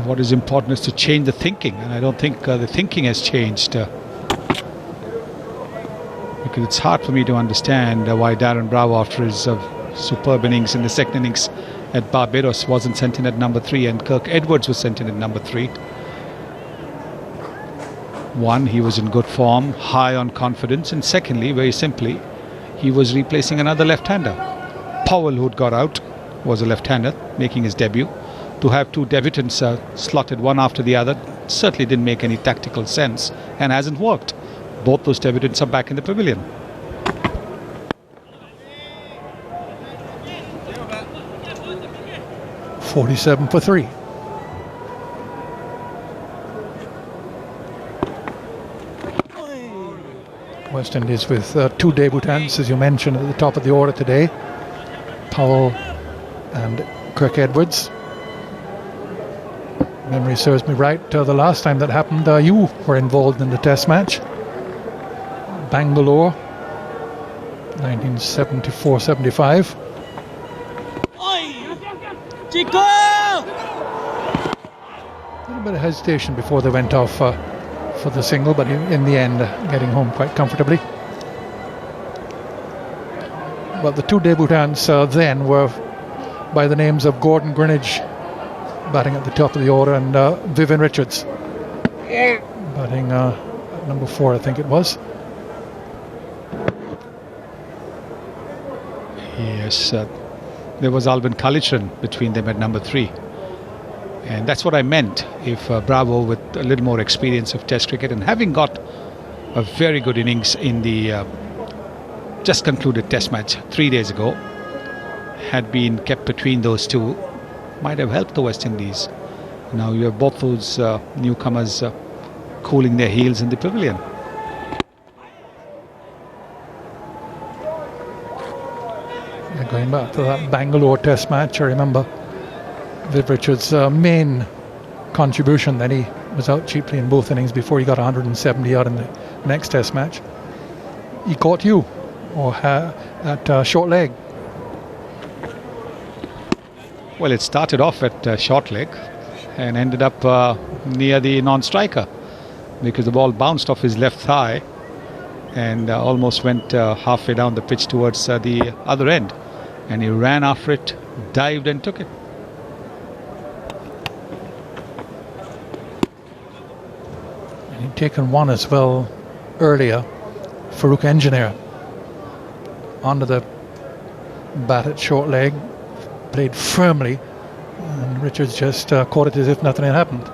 What is important is to change the thinking, and I don't think the thinking has changed. Because it's hard for me to understand why Darren Bravo, after his superb innings in the second innings at Barbados, wasn't sent in at number 3, and Kirk Edwards was sent in at number 3. One, he was in good form, high on confidence, and secondly, very simply, he was replacing another left-hander. Powell, who'd got out, was a left-hander making his debut. To have two debutants slotted one after the other certainly didn't make any tactical sense and hasn't worked. Both those debutants are back in the pavilion. $47 for 3. West Indies with two debutants, as you mentioned, at the top of the order today. Powell and Kirk Edwards. Memory serves me right, the last time that happened, you were involved in the Test match. Bangalore, 1974-75. A little bit of hesitation before they went off for the single, but in the end getting home quite comfortably. But the two debutants then were by the names of Gordon Greenidge, batting at the top of the order, and Vivian Richards, batting number 4, I think it was. Yes, there was Alvin Kalitran between them at number 3. And that's what I meant. If Bravo, with a little more experience of Test cricket and having got a very good innings in the just concluded Test match 3 days ago, had been kept between those two, might have helped the West Indies. Now you have both those newcomers cooling their heels in the pavilion. Going back to that Bangalore Test match, I remember Viv Richards' main contribution. Then he was out cheaply in both innings before he got 170 out in the next Test match. He caught you, or at short leg. Well, it started off at short leg and ended up near the non-striker, because the ball bounced off his left thigh and almost went halfway down the pitch towards the other end. And he ran after it, dived and took it. And he'd taken one as well earlier. Farouk Engineer onto the bat at short leg, played firmly, and Richards just caught it as if nothing had happened.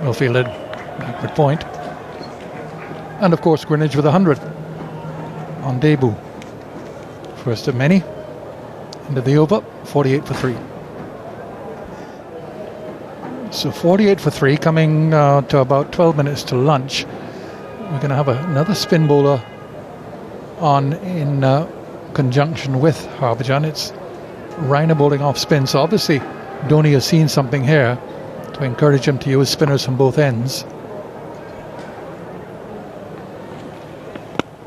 Well fielded, backward point. And of course Greenidge with 100 on debut. First of many. Into the over, 48 for 3. So 48 for 3, coming to about 12 minutes to lunch. We're going to have another spin bowler on in conjunction with Harbhajan. It's Raina bowling off spin. So obviously Dhoni has seen something here to to encourage him to use spinners from both ends.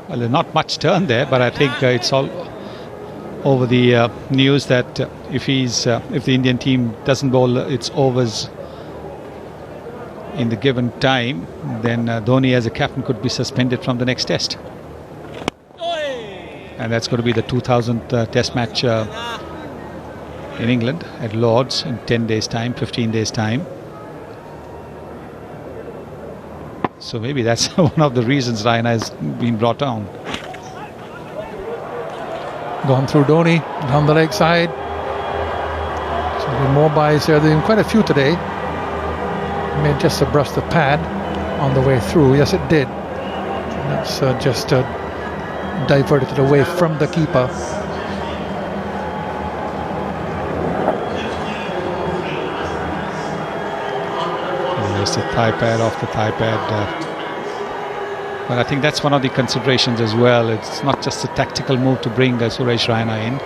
Well, there's not much turn there, but I think it's all over the news that if the Indian team doesn't bowl its overs in the given time, then Dhoni as a captain could be suspended from the next test. And that's going to be the 2000th test match in England at Lord's in 10 days time, 15 days time. So maybe that's one of the reasons Raina has been brought down. Gone through Dhoni, down the leg side. So there'll be more buys there. There have been quite a few today. Made just to brush the pad on the way through. Yes, it did. That's just diverted it away from the keeper. There's the thigh pad off the thigh pad. But I think that's one of the considerations as well. It's not just a tactical move to bring Suresh Raina in.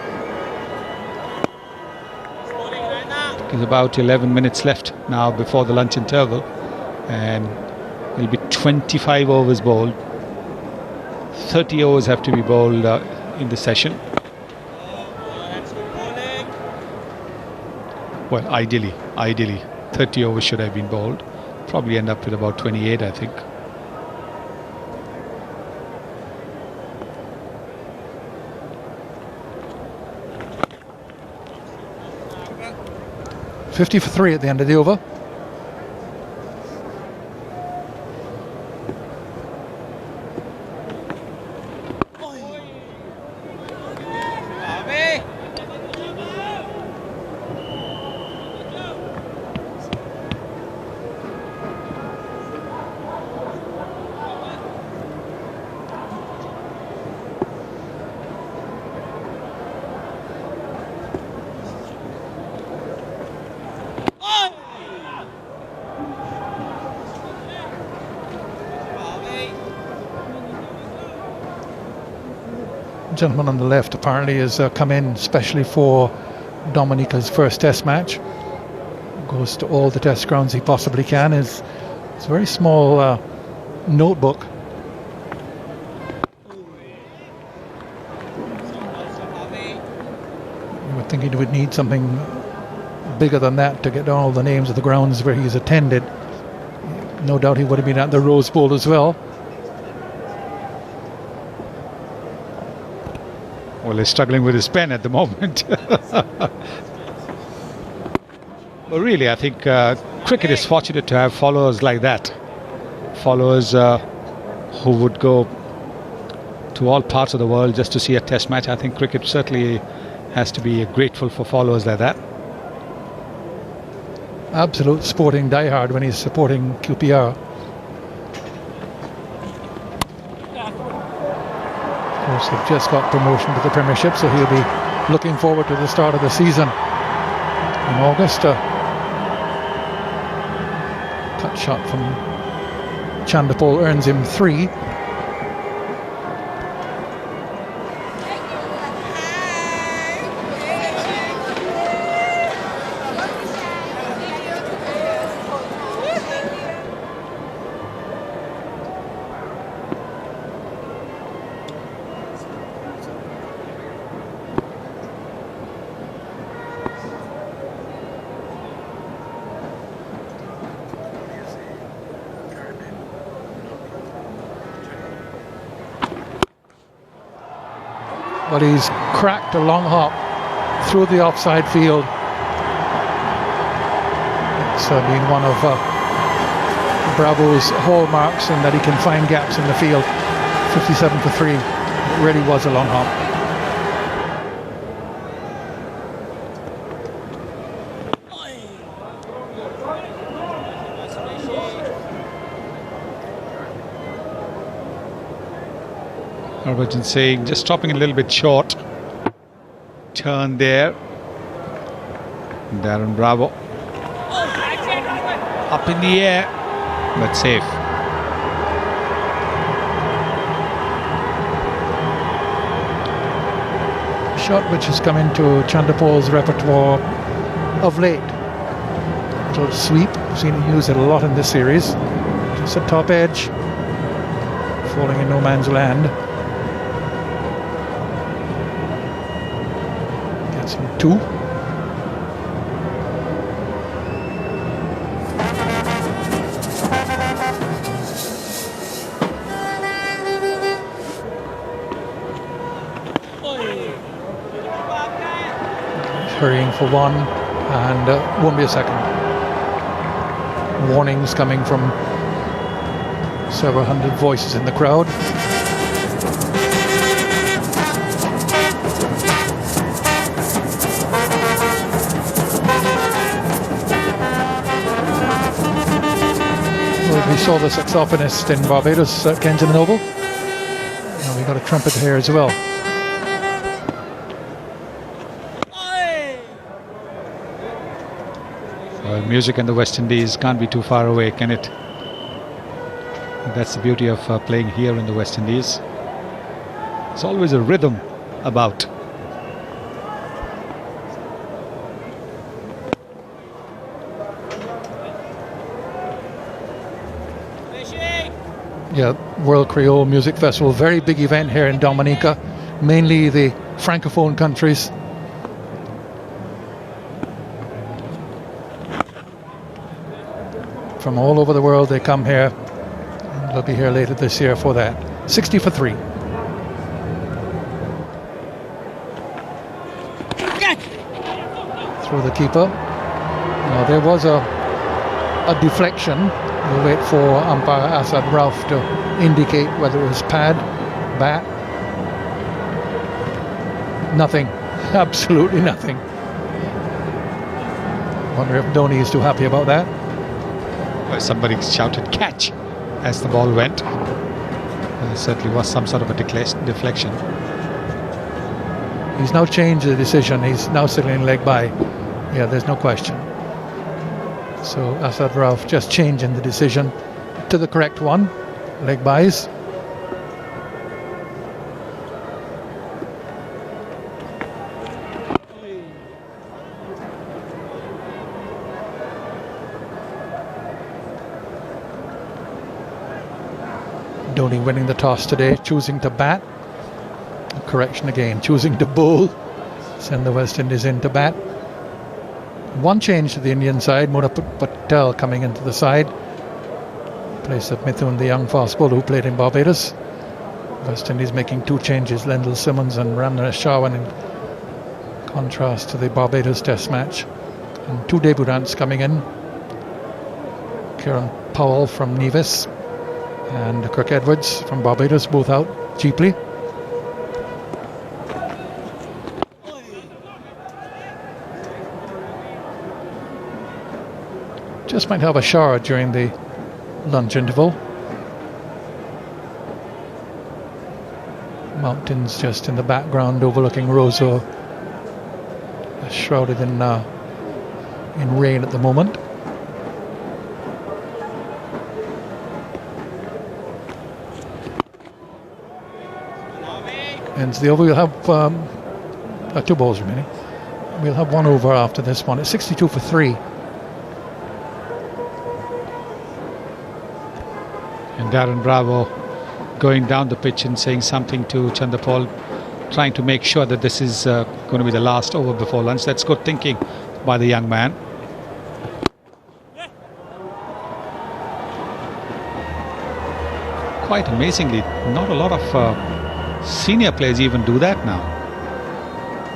There's about 11 minutes left now before the lunch interval, and it'll be 25 overs bowled. 30 overs have to be bowled in the session. Well, ideally 30 overs should have been bowled. Probably end up with about 28, I think. $50 for 3 at the end of the over. Gentleman on the left apparently has come in specially for Dominica's first test match. Goes to all the test grounds he possibly can. It's a very small notebook. You would think he would need something bigger than that to get down all the names of the grounds where he's attended. No doubt he would have been at the Rose Bowl as well. Well, he's struggling with his pen at the moment. But really, I think cricket is fortunate to have followers like that. Followers who would go to all parts of the world just to see a test match. I think cricket certainly has to be grateful for followers like that. Absolute sporting diehard when he's supporting QPR. They've just got promotion to the Premiership, so he'll be looking forward to the start of the season in August. Cut shot from Chandapol earns him 3. But he's cracked a long hop through the offside field. It's been one of Bravo's hallmarks in that he can find gaps in the field. 57 for 3. It really was a long hop. Harbhajan saying just stopping a little bit short. Turn there. Darren Bravo. Up in the air, but safe. Shot which has come into Chandapol's repertoire of late. Little sweep. I've seen it use it a lot in this series. Just a top edge, falling in no man's land. Gets him 2. Hurrying for 1, and won't be a second. Warnings coming from several hundred voices in the crowd. Well, we saw the saxophonist in Barbados at Kensington Oval. And we got a trumpet here as well. Well, music in the West Indies can't be too far away, can it? That's the beauty of playing here in the West Indies. There's always a rhythm about. Yeah, World Creole Music Festival, very big event here in Dominica, mainly the Francophone countries. From all over the world they come here, and they'll be here later this year for that. 60 for 3. Through the keeper. Now there was a deflection. We'll wait for umpire Asad Rauf to indicate whether it was pad, bat. Nothing. Absolutely nothing. Wonder if Dhoni is too happy about that. Well, somebody shouted catch as the ball went. Certainly was some sort of a deflection. He's now changed the decision. He's now signaling leg by. Yeah, there's no question. So Asad Rauf just changing the decision to the correct one. Leg buys. Dhoni winning the toss today, choosing to bat. Correction again, choosing to bowl. Send the West Indies in to bat. One change to the Indian side, Mona Patel coming into the side. Place of Mithun, the young fast bowler who played in Barbados. West Indies making 2 changes, Lendl Simmons and Ramnaresh Sharwan, in contrast to the Barbados Test match. And 2 debutants coming in. Kieran Powell from Nevis and Kirk Edwards from Barbados, both out cheaply. Just might have a shower during the lunch interval. Mountains just in the background overlooking Roseau, shrouded in rain at the moment. And the over, we'll have 2 balls remaining. We'll have 1 over after this one. It's 62 for 3. And Darren Bravo going down the pitch and saying something to Chanderpaul, trying to make sure that this is going to be the last over before lunch. That's good thinking by the young man. Quite amazingly, not a lot of senior players even do that now.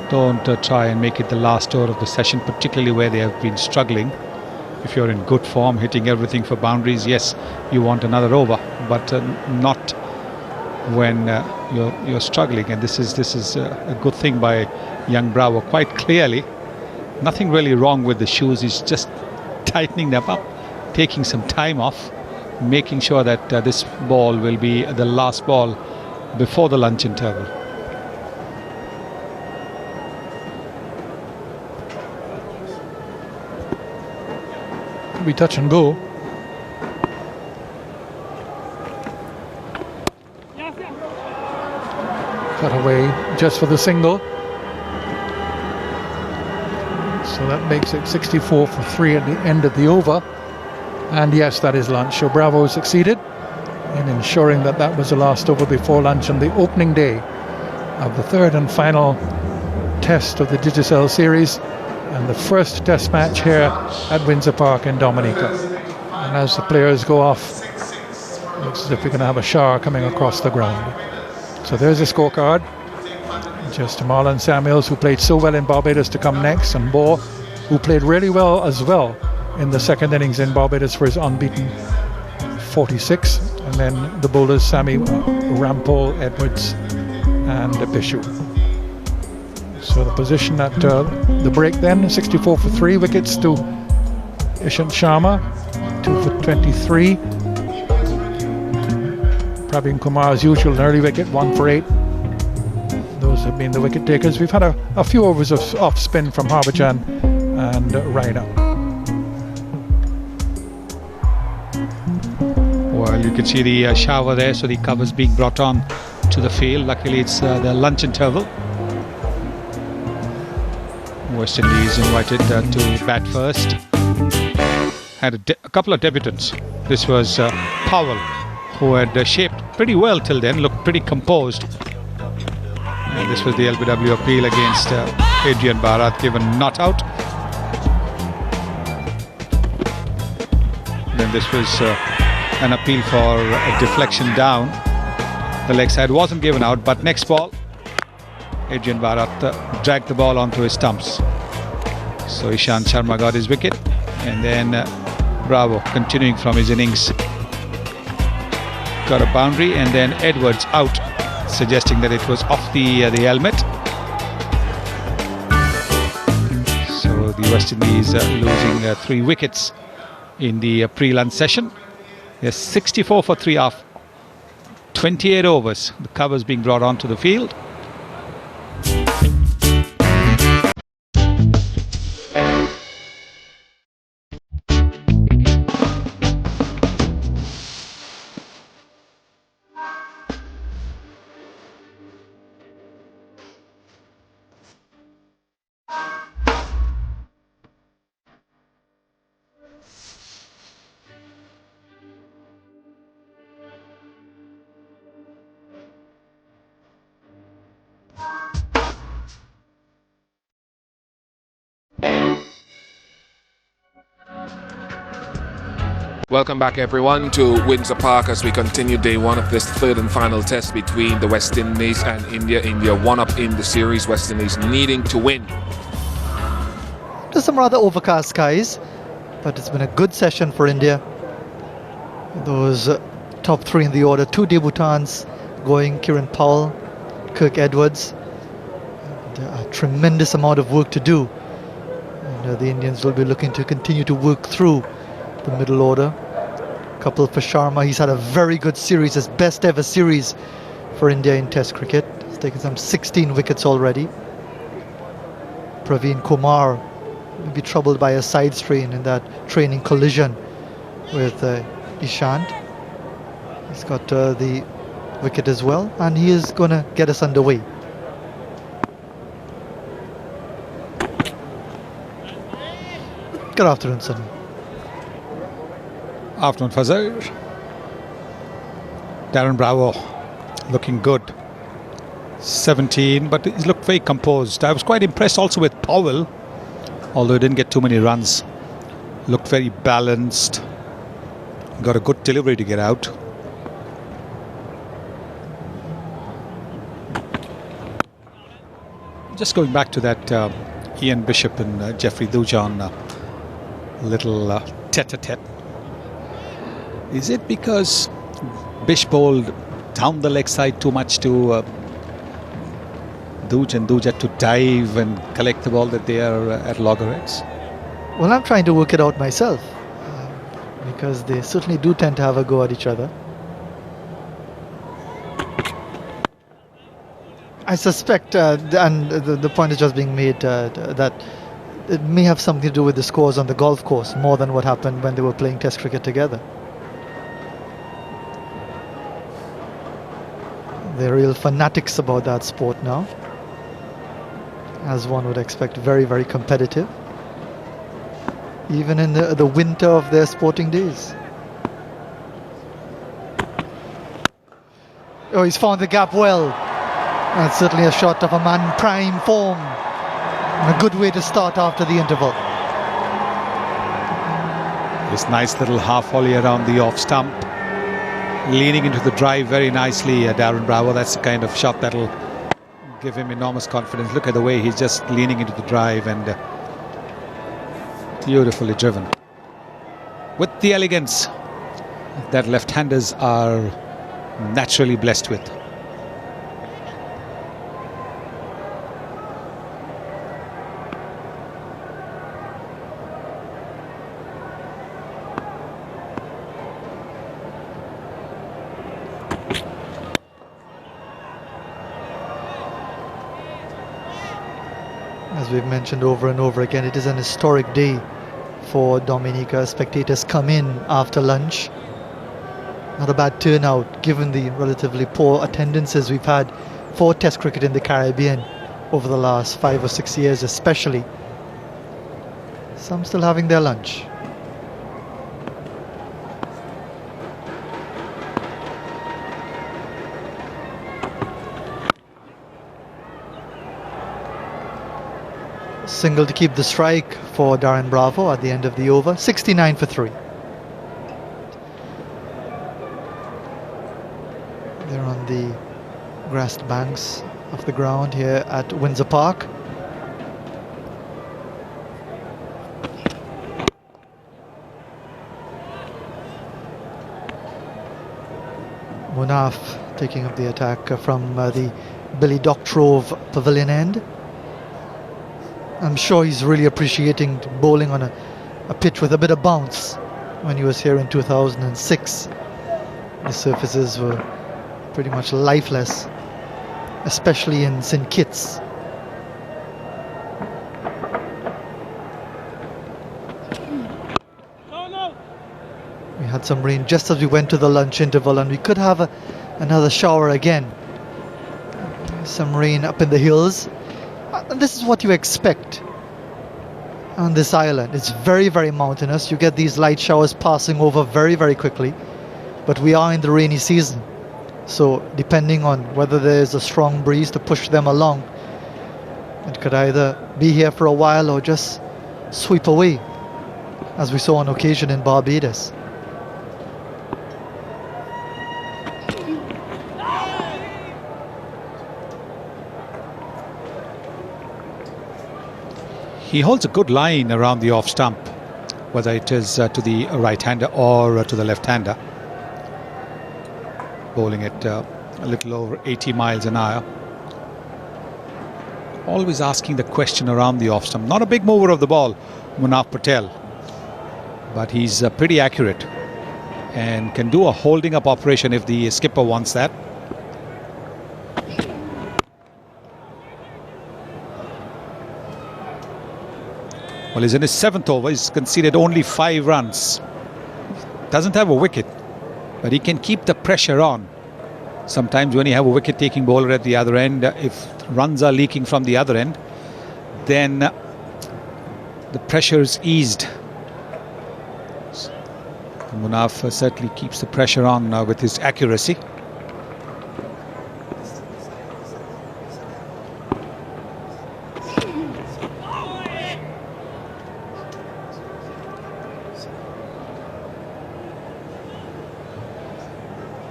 Don't try and make it the last over of the session, particularly where they have been struggling. If you're in good form, hitting everything for boundaries, yes, you want another over, but not when you're struggling. And this is a good thing by young Bravo. Quite clearly, nothing really wrong with the shoes. He's just tightening them up, taking some time off, making sure that this ball will be the last ball before the lunch interval. Could be touch and go. Cut away just for the single. So that makes it 64 for 3 at the end of the over. And yes, that is lunch. So Bravo succeeded in ensuring that that was the last over before lunch on the opening day of the third and final test of the Digicel series and the first test match here at Windsor Park in Dominica. And as the players go off, it looks as if we're going to have a shower coming across the ground. So there's a scorecard. Just Marlon Samuels, who played so well in Barbados, to come next, and Bohr, who played really well as well in the second innings in Barbados for his unbeaten 46. And then the bowlers, Sammy, Rampol, Edwards and Bishu. So the position at the break then, 64 for 3 wickets to Ishant Sharma, 2 for 23. Praveen Kumar, as usual, an early wicket, 1 for 8. Those have been the wicket takers. We've had a few overs of off spin from Harbhajan and Raina. Well, you can see the shower there, so the covers being brought on to the field. Luckily, it's the lunch interval. West Indies invited to bat first. Had a couple of debutants. This was Powell, who had shaped pretty well till then, looked pretty composed. And this was the LBW appeal against Adrian Bharat, given not out. Then this was an appeal for a deflection down. The leg side wasn't given out, but next ball, Adrian Bharat dragged the ball onto his stumps. So Ishant Sharma got his wicket, and then Bravo, continuing from his innings, got a boundary, and then Edwards out, suggesting that it was off the helmet. So the West Indies losing 3 wickets in the pre-lunch session. They're 64 for 3 off 28 overs. The covers being brought onto the field. Welcome back, everyone, to Windsor Park as we continue day 1 of this third and final test between the West Indies and India. India 1 up in the series, West Indies needing to win. There's some rather overcast skies, but it's been a good session for India. Those top 3 in the order, 2 debutants going, Kieran Powell, Kirk Edwards. And a tremendous amount of work to do. And the Indians will be looking to continue to work through the middle order. Couple for Sharma. He's had a very good series, his best ever series for India in Test cricket. He's taken some 16 wickets already. Praveen Kumar will be troubled by a side strain in that training collision with Ishant. He's got the wicket as well, and he is going to get us underway. Good afternoon, Sunny. Afternoon, Fazal. Darren Bravo looking good. 17, but he's looked very composed. I was quite impressed also with Powell, although he didn't get too many runs. Looked very balanced. Got a good delivery to get out. Just going back to that Ian Bishop and Jeffrey Dujan little tete-a-tete. Is it because Bish bowled down the leg side too much to Duj, and Duj had to dive and collect the ball that they are at loggerheads? Well, I'm trying to work it out myself, because they certainly do tend to have a go at each other. I suspect, and the point is just being made, that it may have something to do with the scores on the golf course more than what happened when they were playing Test cricket together. They're real fanatics about that sport now, as one would expect. Very, very competitive. even in the winter of their sporting days. Oh, he's found the gap well. That's certainly a shot of a man in prime form. And a good way to start after the interval. This nice little half volley around the off stump. Leaning into the drive very nicely, Darren Bravo. That's the kind of shot that'll give him enormous confidence. Look at the way he's just leaning into the drive and beautifully driven. With the elegance that left-handers are naturally blessed with. As we've mentioned over and over again, it is an historic day for Dominica. Spectators come in after lunch. Not a bad turnout given the relatively poor attendances we've had for Test cricket in the Caribbean over the last 5 or 6 years especially. Some still having their lunch. Single to keep the strike for Darren Bravo at the end of the over. 69 for 3. They're on the grassed banks of the ground here at Windsor Park. Munaf taking up the attack from the Billy Doctrove pavilion end. I'm sure he's really appreciating bowling on a pitch with a bit of bounce. When he was here in 2006, the surfaces were pretty much lifeless, especially in St. Kitts. We had some rain just as we went to the lunch interval, and we could have another shower again. Some rain up in the hills. And this is what you expect on this island. It's very, very mountainous. You get these light showers passing over very, very quickly. But we are in the rainy season. So depending on whether there's a strong breeze to push them along, it could either be here for a while or just sweep away, as we saw on occasion in Barbados. He holds a good line around the off stump, whether it is to the right-hander or to the left-hander. Bowling at a little over 80 miles an hour. Always asking the question around the off stump. Not a big mover of the ball, Munaf Patel, but he's pretty accurate and can do a holding up operation if the skipper wants that. Well, he's in his 7th over. He's conceded only 5 runs. Doesn't have a wicket, but he can keep the pressure on. Sometimes when you have a wicket-taking bowler at the other end, if runs are leaking from the other end, then the pressure is eased. Munaf certainly keeps the pressure on with his accuracy.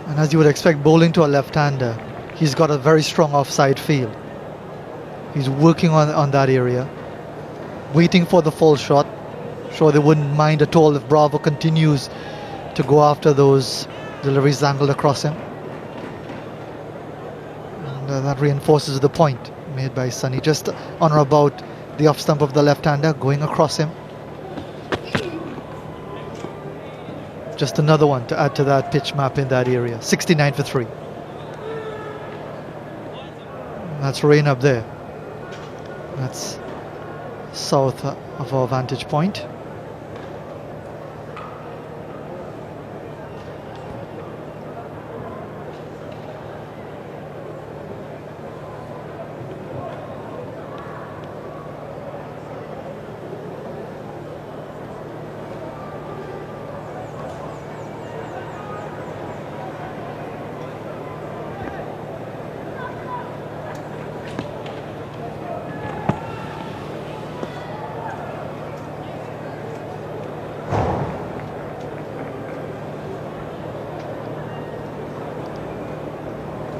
And as you would expect, bowling to a left-hander, he's got a very strong offside field. He's working on that area, waiting for the full shot. Sure, they wouldn't mind at all if Bravo continues to go after those deliveries angled across him. And that reinforces the point made by Sunny, just on or about the off stump of the left-hander, going across him. Just another one to add to that pitch map in that area. 69 for 3. That's rain up there. That's south of our vantage point.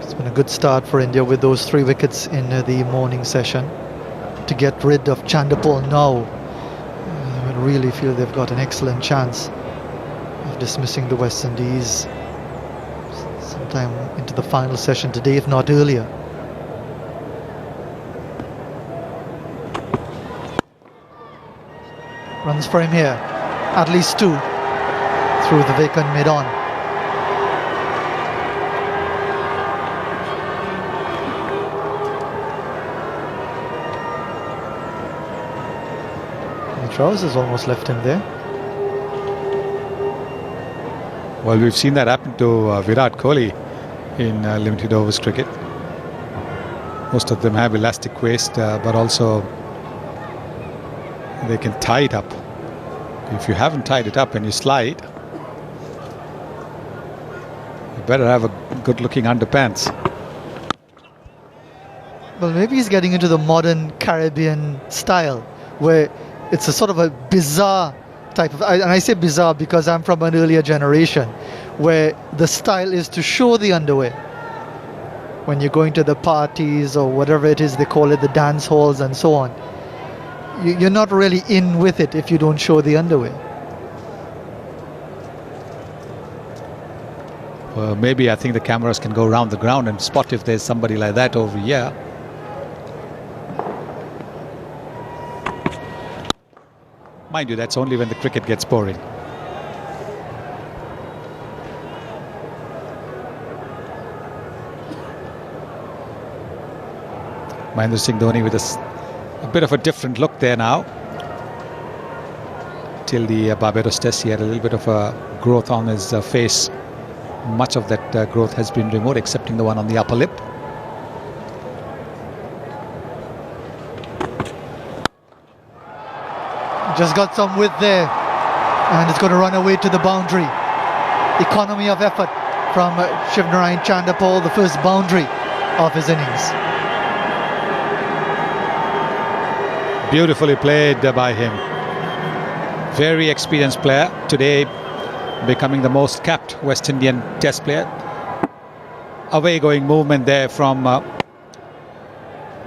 It's been a good start for India with those 3 wickets in the morning session. To get rid of Chanderpaul now, I really feel they've got an excellent chance of dismissing the West Indies sometime into the final session today, if not earlier. Runs for him here, at least 2 through the vacant mid-on. The trousers almost left him there. Well, we've seen that happen to Virat Kohli in limited overs cricket. Most of them have elastic waist, but also they can tie it up. If you haven't tied it up and you slide, you better have a good looking underpants. Well, maybe he's getting into the modern Caribbean style, where it's a sort of a bizarre type of, and I say bizarre because I'm from an earlier generation, where the style is to show the underwear. When you're going to the parties or whatever it is they call it, the dance halls and so on, you're not really in with it if you don't show the underwear. Well, maybe I think the cameras can go around the ground and spot if there's somebody like that over here. Mind you, that's only when the cricket gets boring. Mahendra Singh Dhoni with a bit of a different look there now. Till the Barbados Test, he had a little bit of a growth on his face. Much of that growth has been removed, excepting the one on the upper lip. Just got some width there, and it's going to run away to the boundary. Economy of effort from Shivnarine Chanderpaul, the first boundary of his innings. Beautifully played by him. Very experienced player. Today becoming the most capped West Indian Test player. Away going movement there from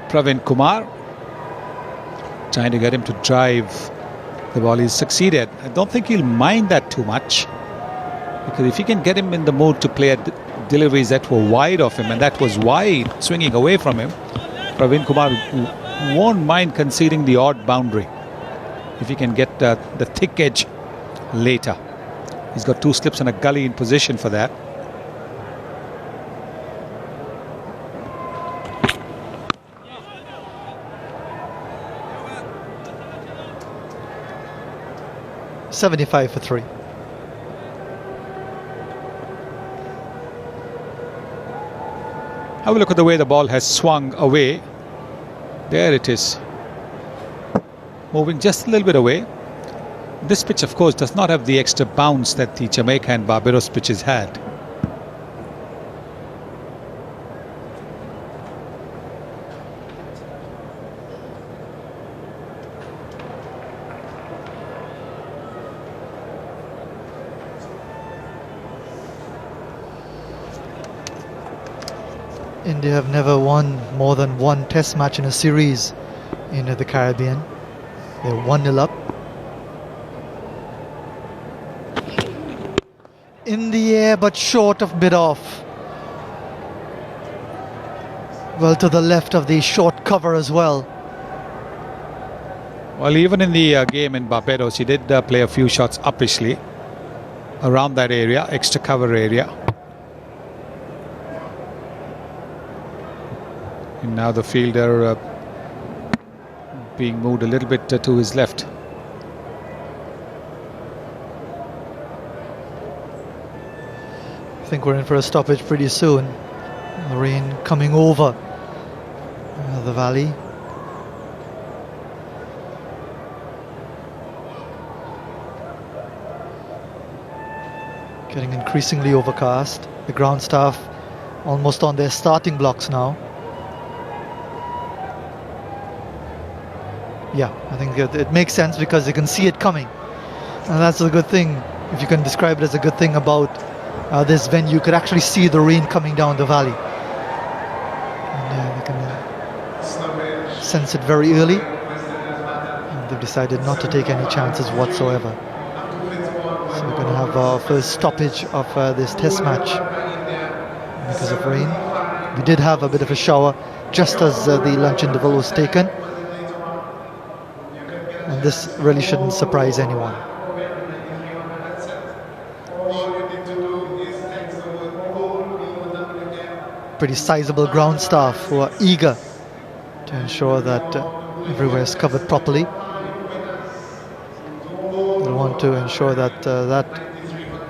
Praveen Kumar. Trying to get him to drive the ball. He's succeeded. I don't think he'll mind that too much, because if he can get him in the mood to play at deliveries that were wide of him, and that was wide swinging away from him, Praveen Kumar won't mind conceding the odd boundary if he can get the thick edge later. He's got 2 slips and a gully in position for that. .75 for 3. Have a look at the way the ball has swung away. There it is, moving just a little bit away. This pitch, of course, does not have the extra bounce that the Jamaica and Barbados pitches had. India have never won more than 1 test match in a series in the Caribbean. They're 1-0 up. In the air, but short of mid-off. Well, to the left of the short cover as well. Well, even in the game in Barbados, he did play a few shots uppishly around that area, extra cover area. And now the fielder being moved a little bit to his left. I think we're in for a stoppage pretty soon. The rain coming over the valley. Getting increasingly overcast. The ground staff almost on their starting blocks now. Yeah, I think it makes sense because you can see it coming. And that's a good thing, if you can describe it as a good thing about this venue. You could actually see the rain coming down the valley. sensed it very early, and they've decided not to take any chances whatsoever. So we're going to have our first stoppage of this test match because of rain. We did have a bit of a shower just as the lunch interval was taken, and this really shouldn't surprise anyone. Pretty sizable ground staff who are eager to ensure that everywhere is covered properly. They'll want to ensure that that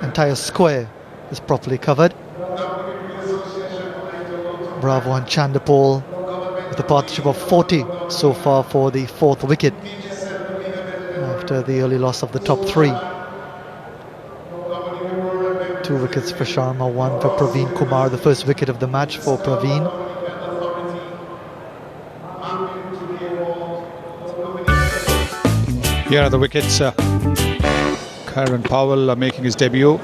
entire square is properly covered. Bravo and Chandapol with a partnership of 40 so far for the 4th wicket after the early loss of the top 3. 2 wickets for Sharma, 1 for Praveen Kumar, the first wicket of the match for Praveen. Here are the wickets. Kieran Powell making his debut,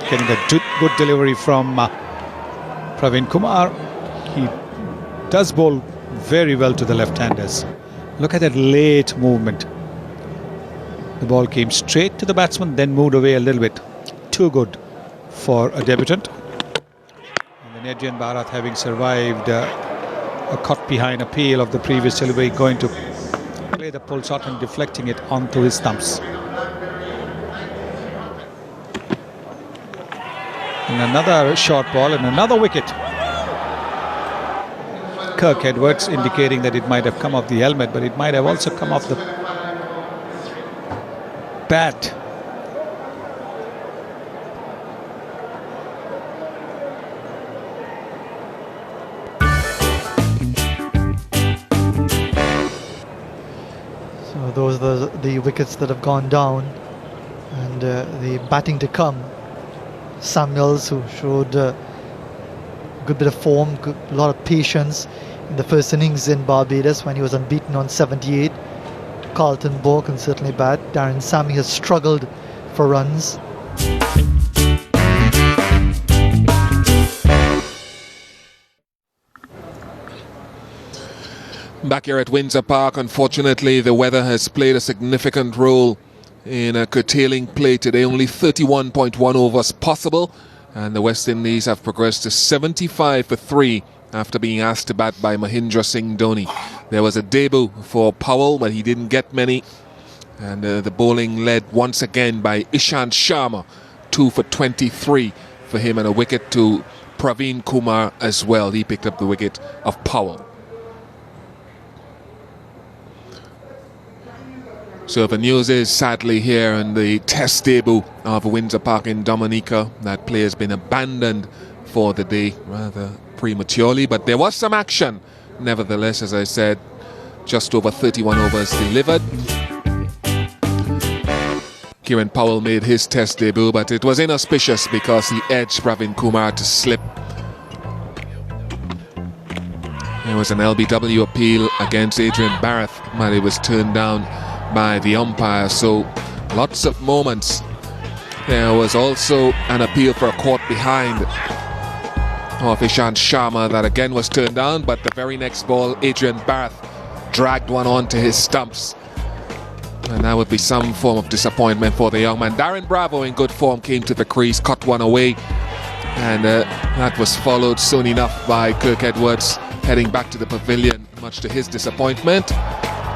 getting a good delivery from Praveen Kumar. He does bowl very well to the left-handers. Look at that late movement. The ball came straight to the batsman, then moved away a little bit. Too good for a debutant. And then Adrian Barath, having survived a caught behind appeal of the previous delivery, going to play the pull shot and deflecting it onto his stumps. And another short ball and another wicket. Kirk Edwards indicating that it might have come off the helmet, but it might have also come off the bat. So those are the wickets that have gone down, and the batting to come. Samuels, who showed a good bit of form, a lot of patience in the first innings in Barbados when he was unbeaten on 78. Carlton Bourke can certainly bat. Darren Sammy has struggled for runs. Back here at Windsor Park, unfortunately, the weather has played a significant role in curtailing play today. Only 31.1 overs possible, and the West Indies have progressed to 75 for 3 after being asked to bat by Mahindra Singh Dhoni. There was a debut for Powell, but he didn't get many, and the bowling led once again by Ishant Sharma, 2 for 23 for him, and a wicket to Praveen Kumar as well. He picked up the wicket of Powell. So the news is, sadly, here in the test debut of Windsor Park in Dominica, that play has been abandoned for the day rather prematurely, but there was some action nevertheless. As I said, just over 31 overs delivered. Kieran Powell made his test debut, but it was inauspicious because he edged Praveen Kumar to slip. There was an LBW appeal against Adrian Barath, but it was turned down by the umpire. So lots of moments. There was also an appeal for a caught behind of Ishant Sharma that again was turned down, but the very next ball Adrian Barath dragged one onto his stumps, and that would be some form of disappointment for the young man. Darren Bravo, in good form, came to the crease, cut one away, and that was followed soon enough by Kirk Edwards heading back to the pavilion, much to his disappointment.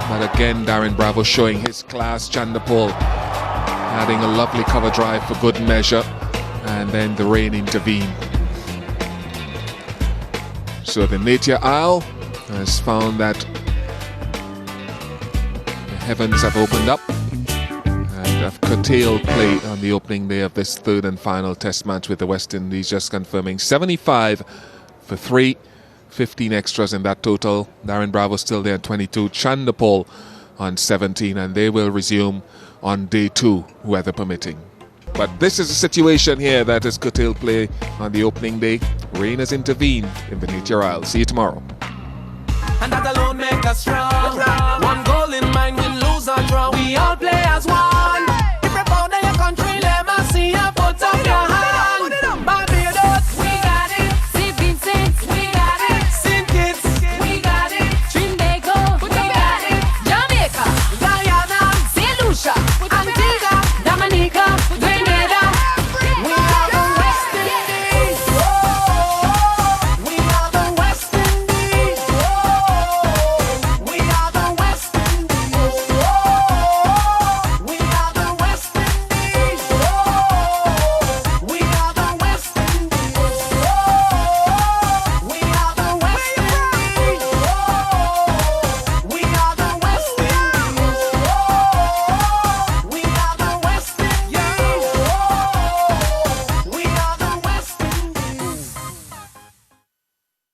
But again, Darren Bravo showing his class. Chandapol adding a lovely cover drive for good measure, and then the rain intervened. So the Natia Isle has found that the heavens have opened up and have curtailed play on the opening day of this third and final test match, with the West Indies just confirming 75 for 3. 15 extras in that total. Darren Bravo still there at 22, Chandapol on 17, and they will resume on day 2, weather permitting. But this is a situation here that has curtailed play on the opening day. Rain has intervened in the Nature Isle. See you tomorrow. And that alone make us strong.